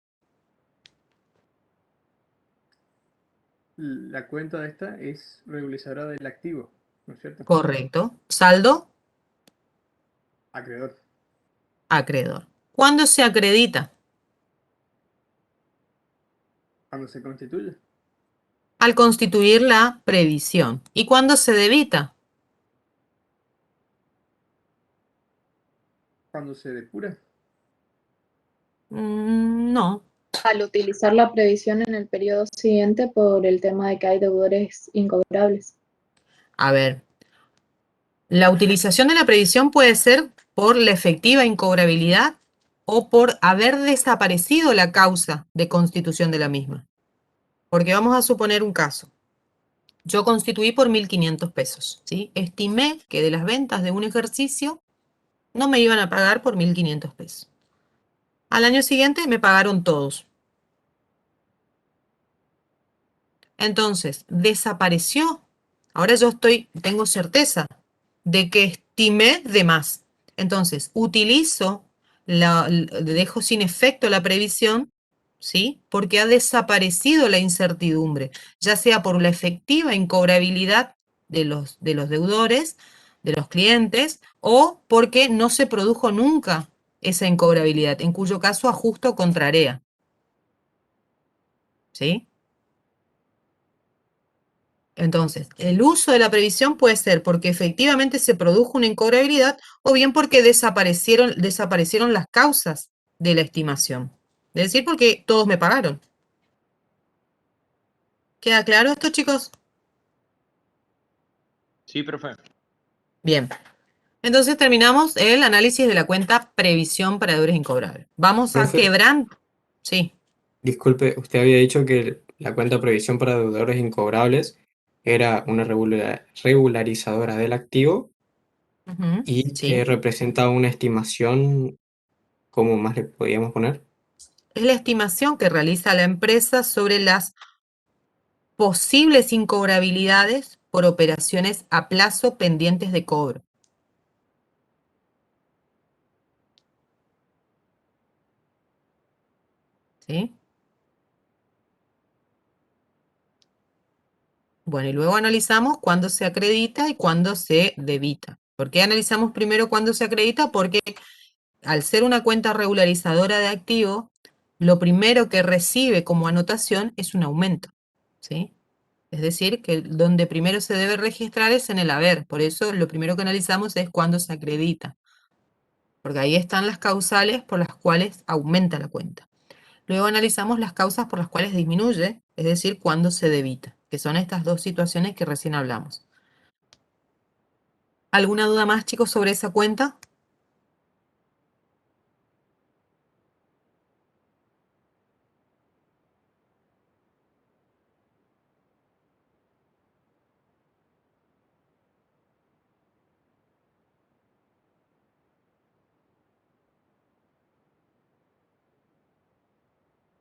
La cuenta de esta es regularizadora del activo, ¿no es cierto? Correcto. Saldo, Acreedor. acreedor. ¿Cuándo se acredita? Cuando se constituye. Al constituir la previsión. ¿Y cuándo se debita? Cuando se depura. No. Al utilizar la previsión en el periodo siguiente por el tema de que hay deudores incobrables. A ver, la utilización de la previsión puede ser por la efectiva incobrabilidad o por haber desaparecido la causa de constitución de la misma. Porque vamos a suponer un caso. Yo constituí por 1.500 pesos, ¿sí? Estimé que de las ventas de un ejercicio no me iban a pagar por 1.500 pesos. Al año siguiente me pagaron todos. Entonces, desapareció. Ahora yo tengo certeza de que estimé de más. Entonces, dejo sin efecto la previsión, ¿sí? Porque ha desaparecido la incertidumbre, ya sea por la efectiva incobrabilidad de los deudores, de los clientes, o porque no se produjo nunca esa incobrabilidad, en cuyo caso ajusto contrarea. ¿Sí? Entonces, el uso de la previsión puede ser porque efectivamente se produjo una incobrabilidad o bien porque desaparecieron las causas de la estimación. Es decir, porque todos me pagaron. ¿Queda claro esto, chicos? Sí, profe. Bien. Entonces terminamos el análisis de la cuenta previsión para deudores incobrables. Vamos a Profe. quebrar. Sí. Disculpe, usted había dicho que la cuenta previsión para deudores incobrables era una regularizadora del activo y Sí. representa una estimación, ¿cómo más le podíamos poner? Es la estimación que realiza la empresa sobre las posibles incobrabilidades por operaciones a plazo pendientes de cobro. ¿Sí? Bueno, y luego analizamos cuándo se acredita y cuándo se debita. ¿Por qué analizamos primero cuándo se acredita? Porque al ser una cuenta regularizadora de activo, lo primero que recibe como anotación es un aumento, ¿sí? Es decir, que donde primero se debe registrar es en el haber. Por eso lo primero que analizamos es cuándo se acredita. Porque ahí están las causales por las cuales aumenta la cuenta. Luego analizamos las causas por las cuales disminuye, es decir, cuándo se debita, que son estas dos situaciones que recién hablamos. ¿Alguna duda más, chicos, sobre esa cuenta?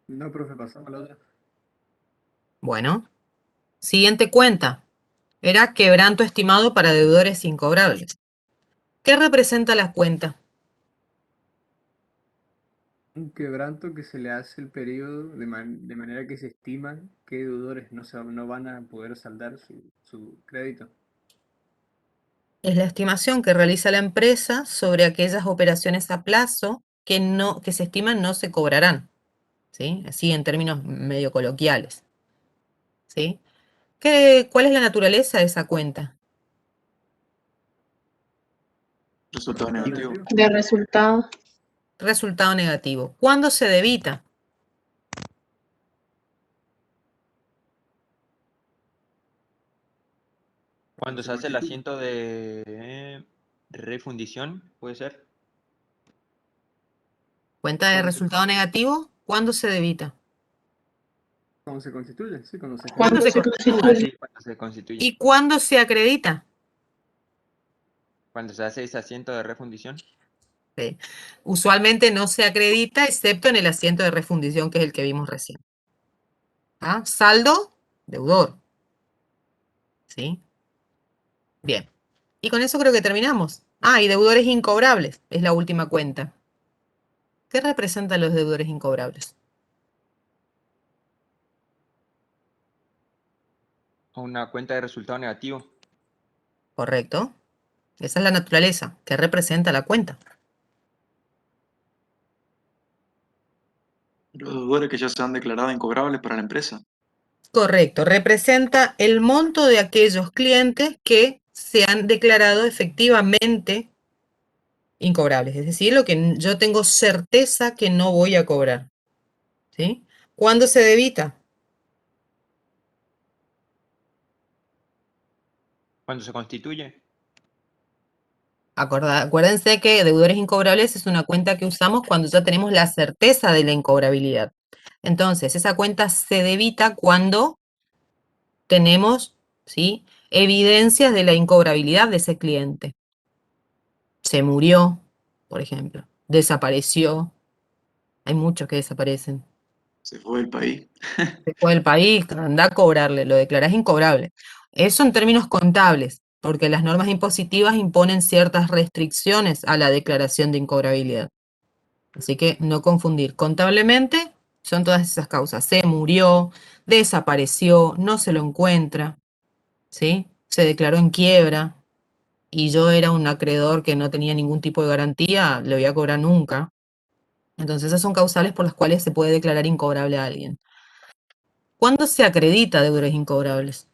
No, profe, pasamos a la otra. Bueno, siguiente cuenta. Era quebranto estimado para deudores incobrables. ¿Qué representa la cuenta? Un quebranto que se le hace el periodo de manera que se estima que deudores no van a poder saldar su crédito. Es la estimación que realiza la empresa sobre aquellas operaciones a plazo que se estiman no se cobrarán, ¿sí? Así en términos medio coloquiales, ¿sí? ¿Cuál es la naturaleza de esa cuenta? Resultado negativo. De resultado. Resultado negativo. ¿Cuándo se debita? Cuando se hace el asiento de refundición, ¿puede ser? Cuenta de resultado negativo, ¿cuándo se debita? Cuando se constituye, sí, cuando se ¿Cuándo genera. se Ah, constituye? sí, cuando se constituye. ¿Y cuándo se acredita? Cuando se hace ese asiento de refundición. Sí. Usualmente no se acredita excepto en el asiento de refundición, que es el que vimos recién. ¿Ah? Saldo, deudor. ¿Sí? Bien. Y con eso creo que terminamos. Ah, y deudores incobrables, es la última cuenta. ¿Qué representan los deudores incobrables? Una cuenta de resultado negativo. Correcto. Esa es la naturaleza. ¿Qué representa la cuenta? Los deudores que ya se han declarado incobrables para la empresa. Correcto. Representa el monto de aquellos clientes que se han declarado efectivamente incobrables. Es decir, lo que yo tengo certeza que no voy a cobrar. ¿Sí? ¿Cuándo se debita? Cuando se constituye. Acuérdense que deudores incobrables es una cuenta que usamos cuando ya tenemos la certeza de la incobrabilidad. Entonces, esa cuenta se debita cuando tenemos, ¿sí?, evidencias de la incobrabilidad de ese cliente. Se murió, por ejemplo. Desapareció. Hay muchos que desaparecen. Se fue del país. Se fue del país, anda a cobrarle, lo declarás incobrable. Eso en términos contables, porque las normas impositivas imponen ciertas restricciones a la declaración de incobrabilidad. Así que no confundir. Contablemente son todas esas causas. Se murió, desapareció, no se lo encuentra, ¿sí? Se declaró en quiebra y yo era un acreedor que no tenía ningún tipo de garantía, le voy a cobrar nunca. Entonces esas son causales por las cuales se puede declarar incobrable a alguien. ¿Cuándo se acredita deudores incobrables?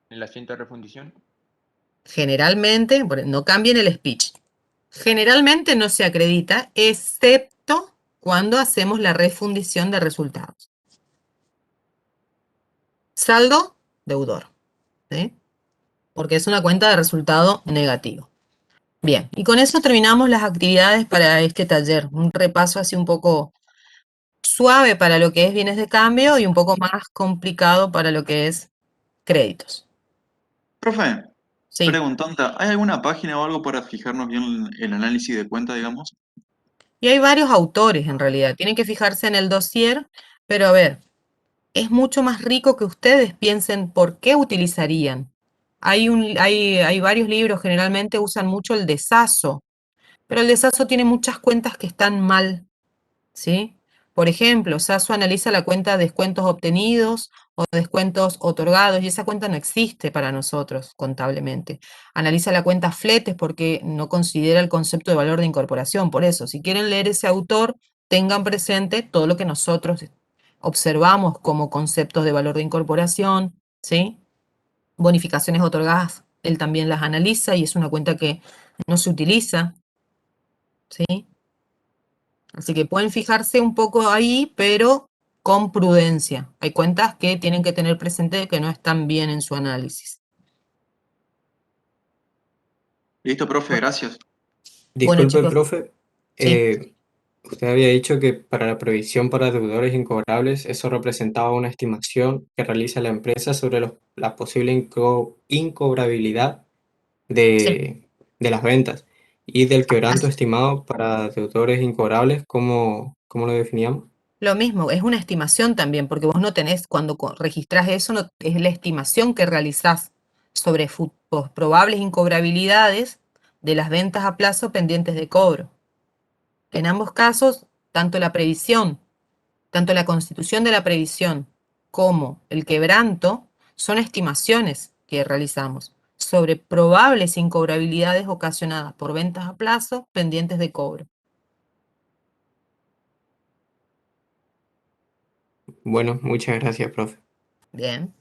El asiento de refundición. Generalmente, no cambien el speech. Generalmente no se acredita, excepto cuando hacemos la refundición de resultados. Saldo, deudor, ¿sí? Porque es una cuenta de resultado negativo. Bien, y con eso terminamos las actividades para este taller. Un repaso así un poco suave para lo que es bienes de cambio y un poco más complicado para lo que es créditos. Profe, Sí. preguntón, ¿hay alguna página o algo para fijarnos bien el análisis de cuenta, digamos? Y hay varios autores en realidad, tienen que fijarse en el dossier, pero a ver, es mucho más rico que ustedes piensen por qué utilizarían. Hay varios libros, generalmente usan mucho el desazo, pero el desazo tiene muchas cuentas que están mal, ¿sí? Por ejemplo, Sasso analiza la cuenta de descuentos obtenidos o descuentos otorgados y esa cuenta no existe para nosotros contablemente. Analiza la cuenta fletes porque no considera el concepto de valor de incorporación. Por eso, si quieren leer ese autor, tengan presente todo lo que nosotros observamos como conceptos de valor de incorporación, ¿sí? Bonificaciones otorgadas, él también las analiza y es una cuenta que no se utiliza, ¿sí? Así que pueden fijarse un poco ahí, pero con prudencia. Hay cuentas que tienen que tener presente que no están bien en su análisis. Listo, profe, gracias. Bueno, Disculpe, chicos, profe. sí, Usted había dicho que para la previsión para deudores incobrables, eso representaba una estimación que realiza la empresa sobre la posible incobrabilidad sí. de las ventas y del quebranto Así- estimado para deudores incobrables, ¿cómo lo definíamos? Lo mismo, es una estimación también, porque vos no tenés, cuando registrás eso, no, es la estimación que realizás sobre probables incobrabilidades de las ventas a plazo pendientes de cobro. En ambos casos, tanto la previsión, tanto la constitución de la previsión como el quebranto son estimaciones que realizamos sobre probables incobrabilidades ocasionadas por ventas a plazo pendientes de cobro. Bueno, muchas gracias, profe. Bien.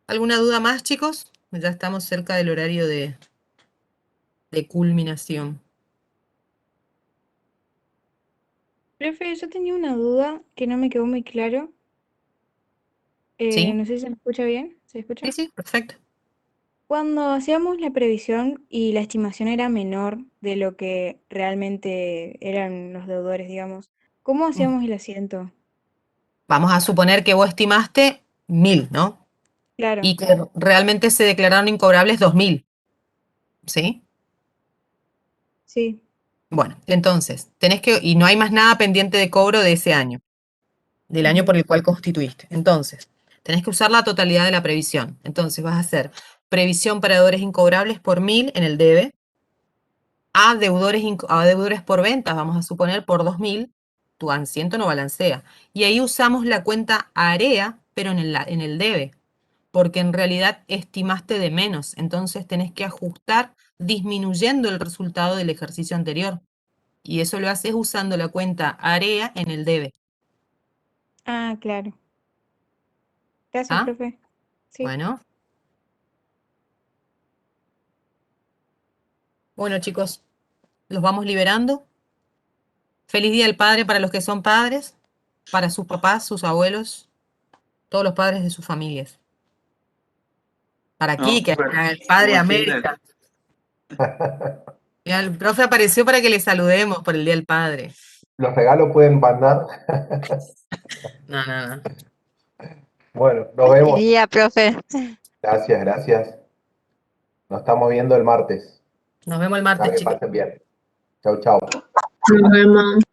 ¿Alguna duda más, chicos? Ya estamos cerca del horario de culminación. Profe, yo tenía una duda que no me quedó muy claro. ¿Sí? No sé si se me escucha bien. ¿Se escucha? Sí, sí, perfecto. Cuando hacíamos la previsión y la estimación era menor de lo que realmente eran los deudores, digamos, ¿cómo hacíamos el asiento? Vamos a suponer que vos estimaste 1000, ¿no? Claro, Y que realmente se declararon incobrables 2000, ¿sí? sí. Bueno, entonces, y no hay más nada pendiente de cobro de ese año, del año por Ujú. el cual constituiste. Entonces, tenés que usar la totalidad de la previsión. Entonces, vas a hacer previsión para deudores incobrables por 1000 en el debe, a deudores por ventas, vamos a suponer por 2000, tu asiento no balancea. Y ahí usamos la cuenta AREA, pero en el debe, porque en realidad estimaste de menos. Entonces, tenés que ajustar disminuyendo el resultado del ejercicio anterior. Y eso lo haces usando la cuenta AREA en el debe. Ah, claro. Gracias, ¿Ah? profe. Sí. Bueno. Bueno, chicos, los vamos liberando. Feliz Día del Padre para los que son padres, para sus papás, sus abuelos, todos los padres de sus familias. Para No, aquí, que súper, el padre de como siempre. América. Mira, el profe apareció para que le saludemos por el Día del Padre. Los regalos pueden mandar. No, no, no. Bueno, nos Feliz vemos. día, profe. Gracias, gracias. Nos estamos viendo el martes. Nos vemos el Ah, martes, que chicos. pasen bien. Chau, chau. Nos vemos.